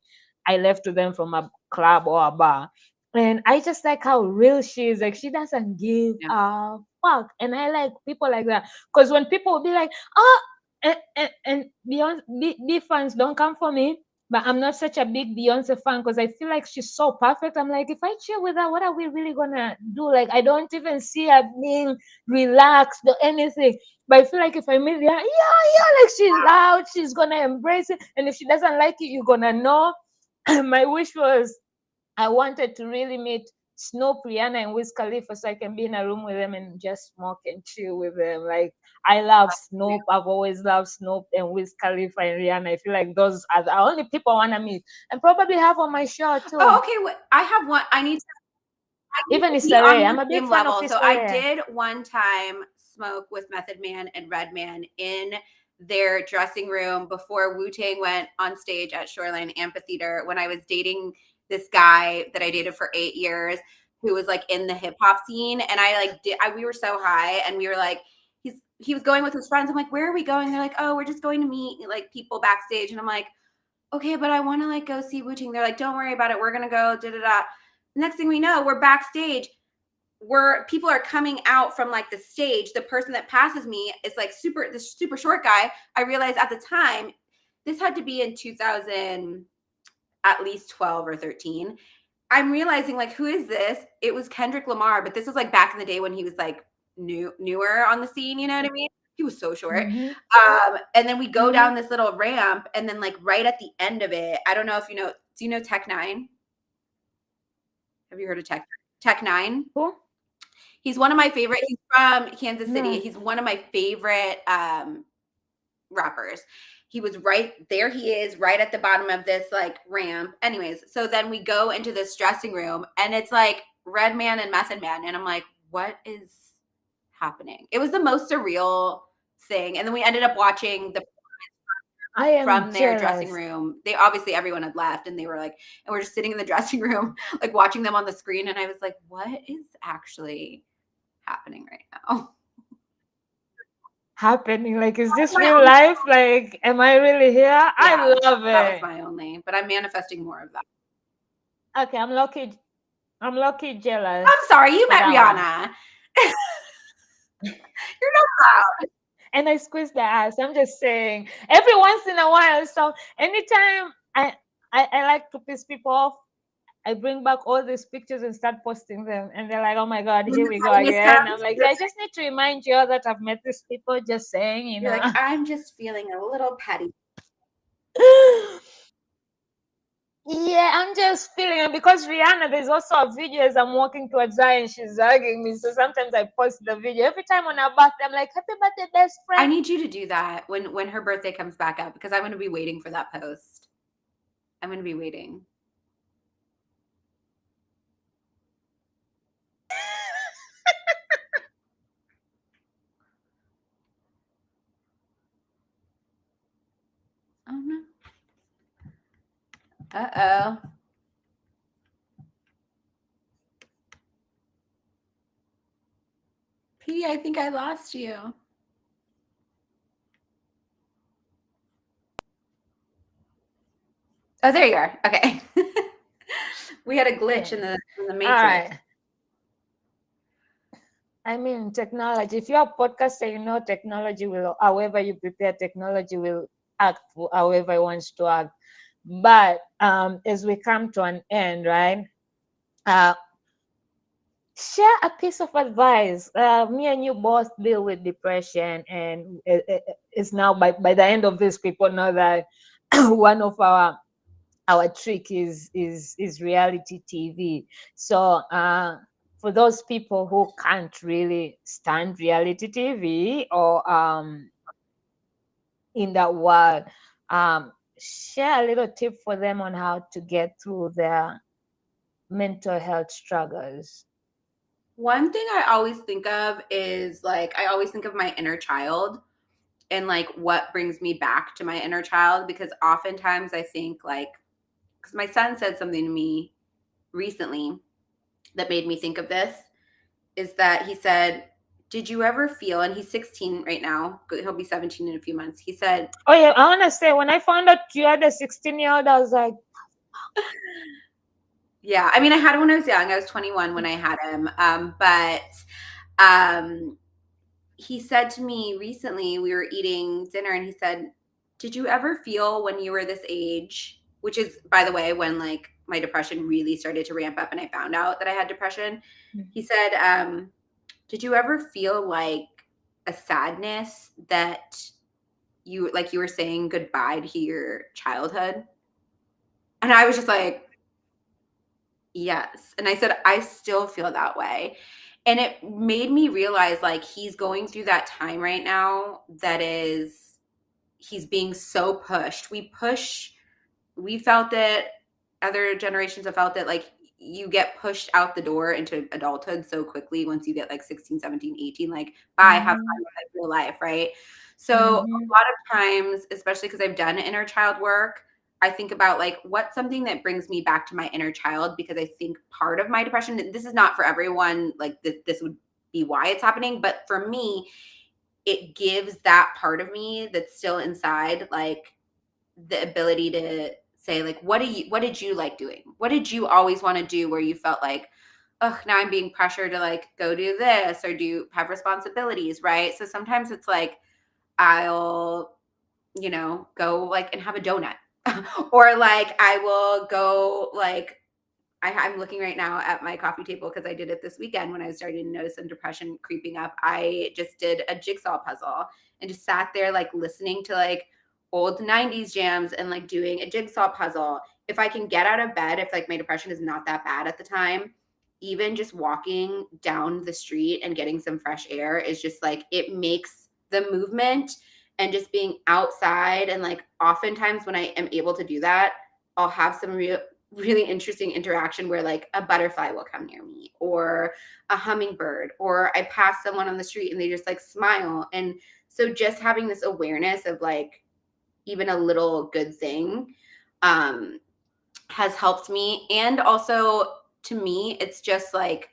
I left to them from a club or a bar. And I just like how real she is. Like she doesn't give Yeah. a fuck. And I like people like that. Because when people will be like, oh, and Beyonce B fans don't come for me. But I'm not such a big Beyonce fan because I feel like she's so perfect. I'm like, if I chill with her, what are we really gonna do? Like, I don't even see her being relaxed or anything. But I feel like if I meet her, yeah, like she's loud, she's gonna embrace it. And if she doesn't like it, you're gonna know. My wish was I wanted to really meet Snoop, Rihanna, and Wiz Khalifa so I can be in a room with them and just smoke and chill with them. Like I love Snoop. I've always loved Snoop and Wiz Khalifa and Rihanna. I feel like those are the only people I wanna meet and probably have on my show Oh, too. okay. I have one. I need Even to be Issa Rae. on I'm the a big same fan of level. So Issa I Rae. did one time smoke with Method Man and Redman in their dressing room before Wu-Tang went on stage at Shoreline Amphitheater when I was dating this guy that I dated for 8 years who was like in the hip hop scene. And I like we were so high and we were like, he was going with his friends. I'm like, where are we going? They're like, oh, we're just going to meet like people backstage. And I'm like, okay, but I want to like go see Wu-Tang. They're like, don't worry about it. We're gonna go. Da da da. Next thing we know, we're backstage. Where people are coming out from like the stage. The person that passes me is like this super short guy. I realized at the time, this had to be in 2000, at least 12 or 13. I'm realizing like, who is this? It was Kendrick Lamar, but this was like back in the day when he was like newer on the scene. You know what I mean? He was so short. Mm-hmm. And then we go Mm-hmm. down this little ramp, and then like right at the end of it, I don't know if you know. Do you know Tech Nine? Have you heard of Tech Nine? Who? He's one of my favorite. He's from Kansas City. No. He's one of my favorite rappers. He was right there. He is right at the bottom of this like ramp. Anyways, so then we go into this dressing room, and it's like Redman and Method Man, and I'm like, what is happening? It was the most surreal thing. And then we ended up watching the I am from their dressing jealous. room. They obviously everyone had left, and they were like, and we're just sitting in the dressing room, like watching them on the screen. And I was like, what is actually happening right now? Happening. Like, is this My real only- life? Like, am I really here? I yeah, love that was it. my only, but I'm manifesting more of that. Okay, I'm lucky. I'm lucky jealous I'm sorry, you for met that one. Rihanna. You're not proud. And I squeeze the ass. I'm just saying. Every once in a while. So anytime I like to piss people off, I bring back all these pictures and start posting them. And they're like, oh my God, When here the we go kindness again. I'm comes, like, yeah, I just need to remind you all that I've met these people, just saying, you're like, I'm just feeling a little petty. Yeah, I'm just feeling it because Rihanna, there's also a video as I'm walking towards her and she's hugging me. So sometimes I post the video. Every time on her birthday, I'm like, happy birthday, best I friend. need you to do that when her birthday comes back up because I'm going to be waiting for that post. I'm going to be waiting. Oh no. Uh-oh. P, I think I lost you. Oh, there you are. Okay. We had a glitch in the All matrix. right. I mean, technology. If you're a podcaster, you know technology will, however you prepare, technology will act however it wants to act. But as we come to an end, right? Uh, Share a piece of advice. Me and you both deal with depression, and it's now by the end of this, people know that one of our trick is reality TV. So for those people who can't really stand reality TV or in that world, share a little tip for them on how to get through their mental health struggles. One thing I always think of is like, I always think of my inner child and like what brings me back to my inner child, because oftentimes I think like, because my son said something to me recently that made me think of this, is that he said, did you ever feel, and he's 16 right now, he'll be 17 in a few months. He said, Oh yeah, I want to say when I found out you had a 16-year-old, I was like, yeah, I mean, I had him when I was young. I was 21 when I had him. But um, he said to me recently, we were eating dinner, and he said, did you ever feel when you were this age, which is, by the way, when like my depression really started to ramp up and I found out that I had depression. He said, did you ever feel like a sadness that you, like you were saying goodbye to your childhood? And I was just like, yes. And I said, I still feel that way. And it made me realize like he's going through that time right now that is, he's being so pushed. We felt it, other generations have felt it, like you get pushed out the door into adulthood so quickly once you get like 16, 17, 18, like bye, have fun with like your life, right? So a mm-hmm. lot of times, especially because I've done inner child work, I think about like what's something that brings me back to my inner child, because I think part of my depression, this is not for everyone, like this would be why it's happening, but for me, it gives that part of me that's still inside like the ability to say like, what did you like doing? What did you always want to do where you felt like, oh, now I'm being pressured to like go do this or do have responsibilities, right? So sometimes it's like I'll, go like and have a donut. Or like I will go like, I'm looking right now at my coffee table because I did it this weekend when I was starting to notice some depression creeping up. I just did a jigsaw puzzle and just sat there like listening to like old 90s jams and like doing a jigsaw puzzle. If I can get out of bed, if like my depression is not that bad at the time, even just walking down the street and getting some fresh air is just like, it makes the movement and just being outside. And like oftentimes when I am able to do that, I'll have some really interesting interaction where like a butterfly will come near me or a hummingbird, or I pass someone on the street and they just like smile. And so just having this awareness of like even a little good thing um, has helped me. And also to me, it's just like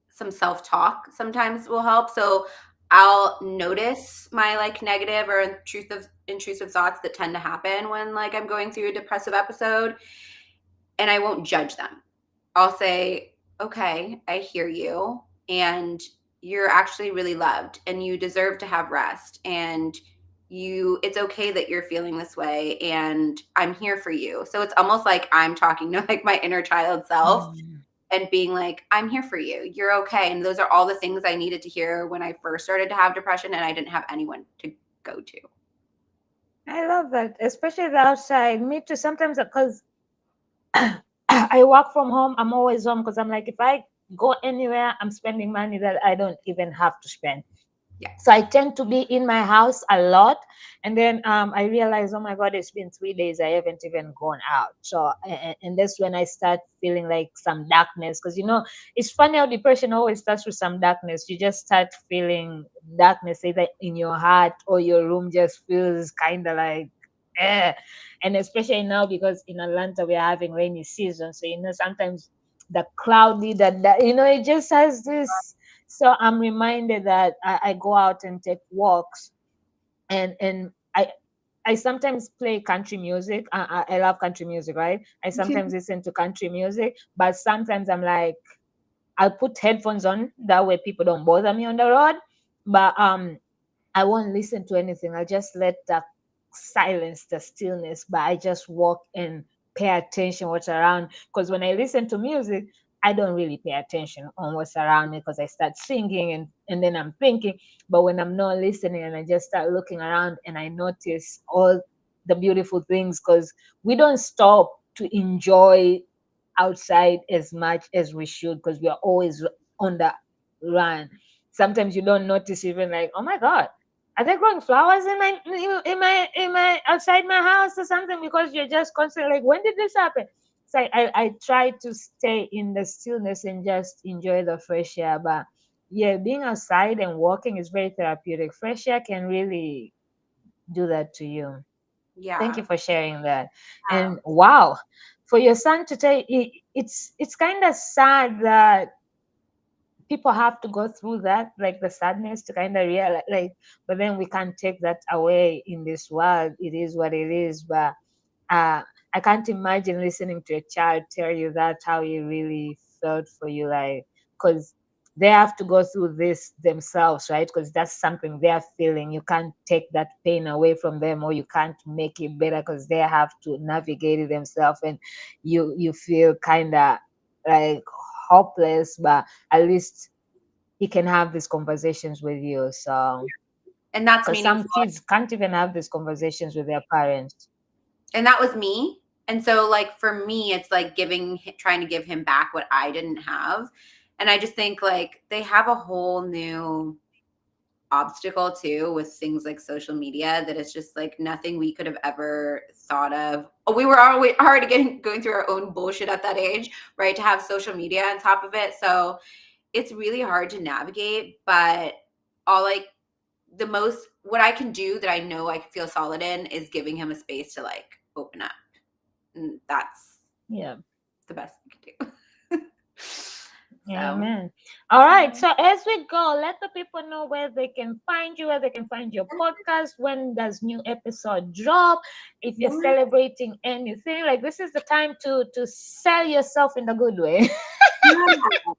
some self-talk sometimes will help. So I'll notice my like negative or intrusive thoughts that tend to happen when like I'm going through a depressive episode, and I won't judge them. I'll say, okay, I hear you. And you're actually really loved and you deserve to have rest. And it's okay that you're feeling this way. And I'm here for you. So it's almost like I'm talking to like my inner child self and being like, I'm here for you. You're okay. And those are all the things I needed to hear when I first started to have depression and I didn't have anyone to go to. I love that, especially the outside. Me too. Sometimes because I work from home, I'm always home because I'm like, if I go anywhere, I'm spending money that I don't even have to spend. Yeah. So I tend to be in my house a lot, and then I realize, oh my God, it's been 3 days I haven't even gone out. So and that's when I start feeling like some darkness, because it's funny how depression always starts with some darkness. You just start feeling darkness either in your heart or your room just feels kind of like eh. And especially now because in Atlanta we're having rainy season, so sometimes the cloudy that it just has this. So I'm reminded that I go out and take walks, and I sometimes play country music. I love country music, right? I sometimes listen to country music, but sometimes I'm like, I'll put headphones on, that way people don't bother me on the road. But I won't listen to anything. I just let the silence, the stillness, but I just walk and pay attention what's around. Because when I listen to music, I don't really pay attention on what's around me because I start singing and then I'm thinking. But when I'm not listening and I just start looking around and I notice all the beautiful things, because we don't stop to enjoy outside as much as we should because we are always on the run. Sometimes you don't notice, even like, oh my God, are they growing flowers in my outside my house or something? Because you're just constantly like, when did this happen? So I try to stay in the stillness and just enjoy the fresh air. But yeah, being outside and walking is very therapeutic. Fresh air can really do that to you. Thank you Yeah. for sharing that. Um, And wow, for your son to take it's kind of sad that people have to go through that, like the sadness to kind of realize, like, but then we can't take that away in this world. It is what it is. But uh I can't imagine listening to a child tell you that, how he really felt for you, like, because they have to go through this themselves, right? Because that's something they're feeling. You can't take that pain away from them, or you can't make it better because they have to navigate it themselves. And you feel kind of like hopeless, but at least he can have these conversations with you. So, and that's because some meaningful. kids can't even have these conversations with their parents. And that was me. And so, like, for me, it's like trying to give him back what I didn't have. And I just think like they have a whole new obstacle too with things like social media that is just like nothing we could have ever thought of. Oh, we were already going through our own bullshit at that age, right? To have social media on top of it. So it's really hard to navigate, but all like the most what I can do that I know I can feel solid in is giving him a space to like open up. And that's Yeah. the best I can do. So Amen. All right. yeah. So as we go, let the people know where they can find you, where they can find your podcast, when does new episode drop, if you're Yeah. celebrating anything. Like, this is the time to sell yourself in the good way. Yeah.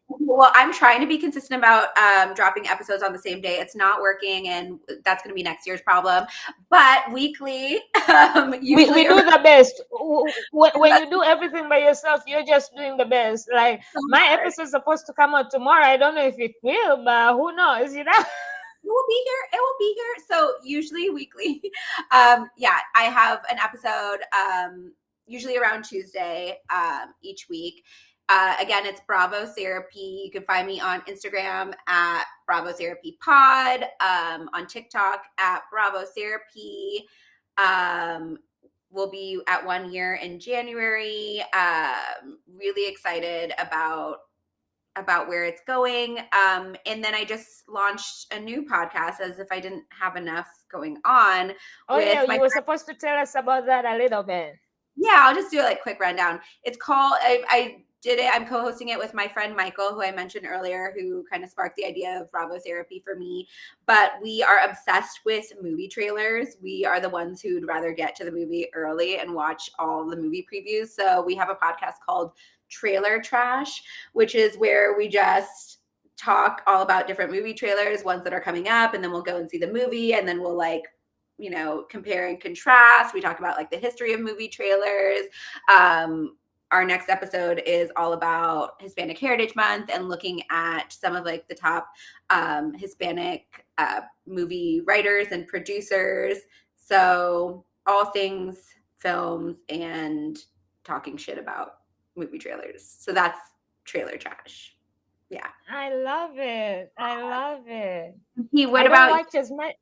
Well, I'm trying to be consistent about dropping episodes on the same day. It's not working, and that's going to be next year's problem. But weekly, We usually do around the best. When you do everything by yourself, you're just doing the best. Like, so my hard. episode is supposed to come out tomorrow. I don't know if it will, but who knows, you know? It will be here. It will be here. So usually weekly. Yeah, I have an episode usually around Tuesday each week. Again, it's Bravo Therapy. You can find me on Instagram at Bravo Therapy Pod, on TikTok at Bravo Therapy. We'll be at 1 year in January. Really excited about where it's going. And then I just launched a new podcast as if I didn't have enough going on Oh, with yeah, my you were supposed to tell us about that a little bit. yeah, I'll just do a like quick rundown. It's called I did it. I'm co-hosting it with my friend Michael, who I mentioned earlier, who kind of sparked the idea of Bravo Therapy for me. But we are obsessed with movie trailers. We are the ones who'd rather get to the movie early and watch all the movie previews. So we have a podcast called Trailer Trash, which is where we just talk all about different movie trailers, ones that are coming up, and then we'll go and see the movie, and then we'll like compare and contrast. We talk about like the history of movie trailers. Our next episode is all about Hispanic Heritage Month and looking at some of like the top Hispanic movie writers and producers. So all things films and talking shit about movie trailers. So that's Trailer Trash. Yeah. I love it. I love it. What I don't about watch as much.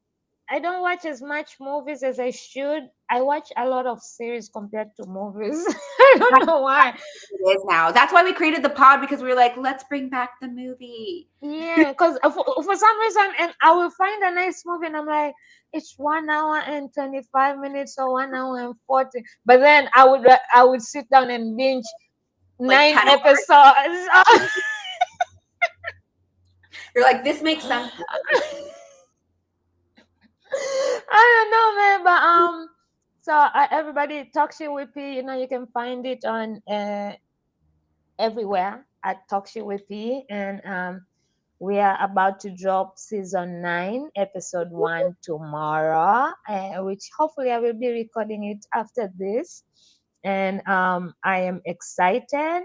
I don't watch as much movies as I should. I watch a lot of series compared to movies. I don't know why. it is now? That's why we created the pod, because we were like, let's bring back the movie. Yeah, because for some reason, and I will find a nice movie, and I'm like, it's 1 hour and 25 minutes or 1 hour and 40. But then I would sit down and binge Like 9 10 episodes. You're like, this makes sense. I don't know, man, but so everybody, Talk Shit with P, you can find it on everywhere. at Talkshow with P, and we are about to drop season 9, episode 1 tomorrow, which hopefully I will be recording it after this. And I am excited,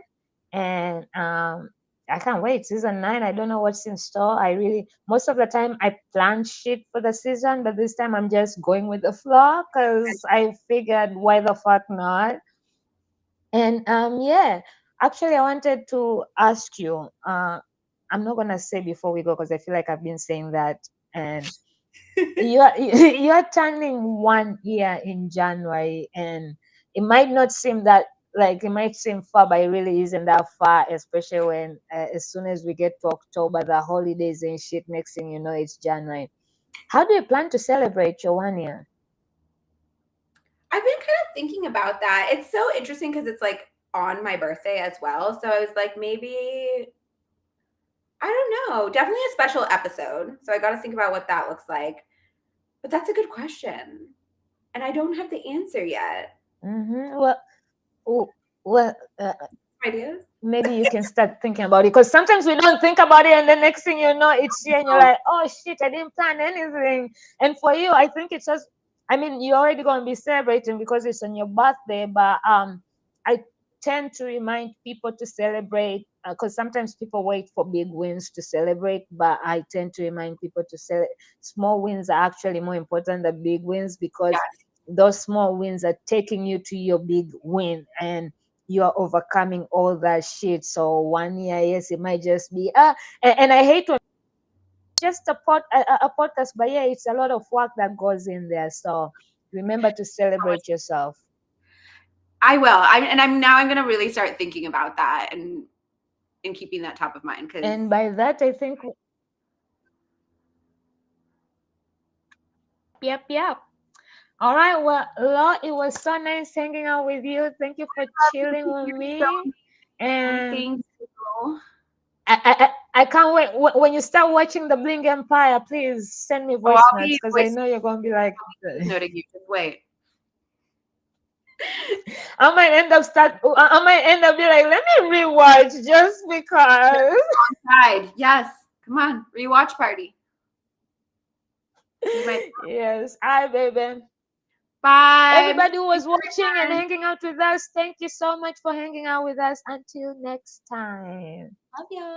and I can't wait. Season 9, I don't know what's in store. I really, most of the time, I plan shit for the season, but this time I'm just going with the flow because I figured, why the fuck not? And yeah, actually, I wanted to ask you. I'm not gonna say before we go because I feel like I've been saying that. And you're you're turning 1 year in January, and it might not seem that, like, it might seem far, but it really isn't that far. Especially when as soon as we get to October, the holidays and shit. Next thing you know, it's January. How do you plan to celebrate your 1 year? I've been kind of thinking about that. It's so interesting because it's like on my birthday as well. So I was like, maybe, I don't know, definitely a special episode. So I got to think about what that looks like. But that's a good question. And I don't have the answer yet. Well, well, Ideas? maybe you can start thinking about it, because sometimes we don't think about it, and the next thing you know, it's here and you're like, oh shit, I didn't plan anything. And for you, I think it's just, I mean, you're already going to be celebrating because it's on your birthday, but I tend to remind people to celebrate, because sometimes people wait for big wins to celebrate, but I tend to remind people to celebrate. Small wins are actually more important than big wins, because Yes. those small wins are taking you to your big win, and you are overcoming all that shit. So 1 year, yes, it might just be and I hate when just a podcast, but yeah, it's a lot of work that goes in there. So remember to celebrate yourself. I will. I'm gonna really start thinking about that and keeping that top of mind because And by that, I think, yep. All right, well, Law, it was so nice hanging out with you. Thank you for chilling with me. And thank you. I can't wait. When you start watching the Bling Empire, please send me voice I'll notes, be because I know you're gonna be like, noting you. Just wait. I might end up be like, let me rewatch just because. Side. Yes. Come on. Rewatch party. Yes, hi baby. Bye. Everybody who was watching and hanging out with us, thank you so much for hanging out with us. Until next time. Love you.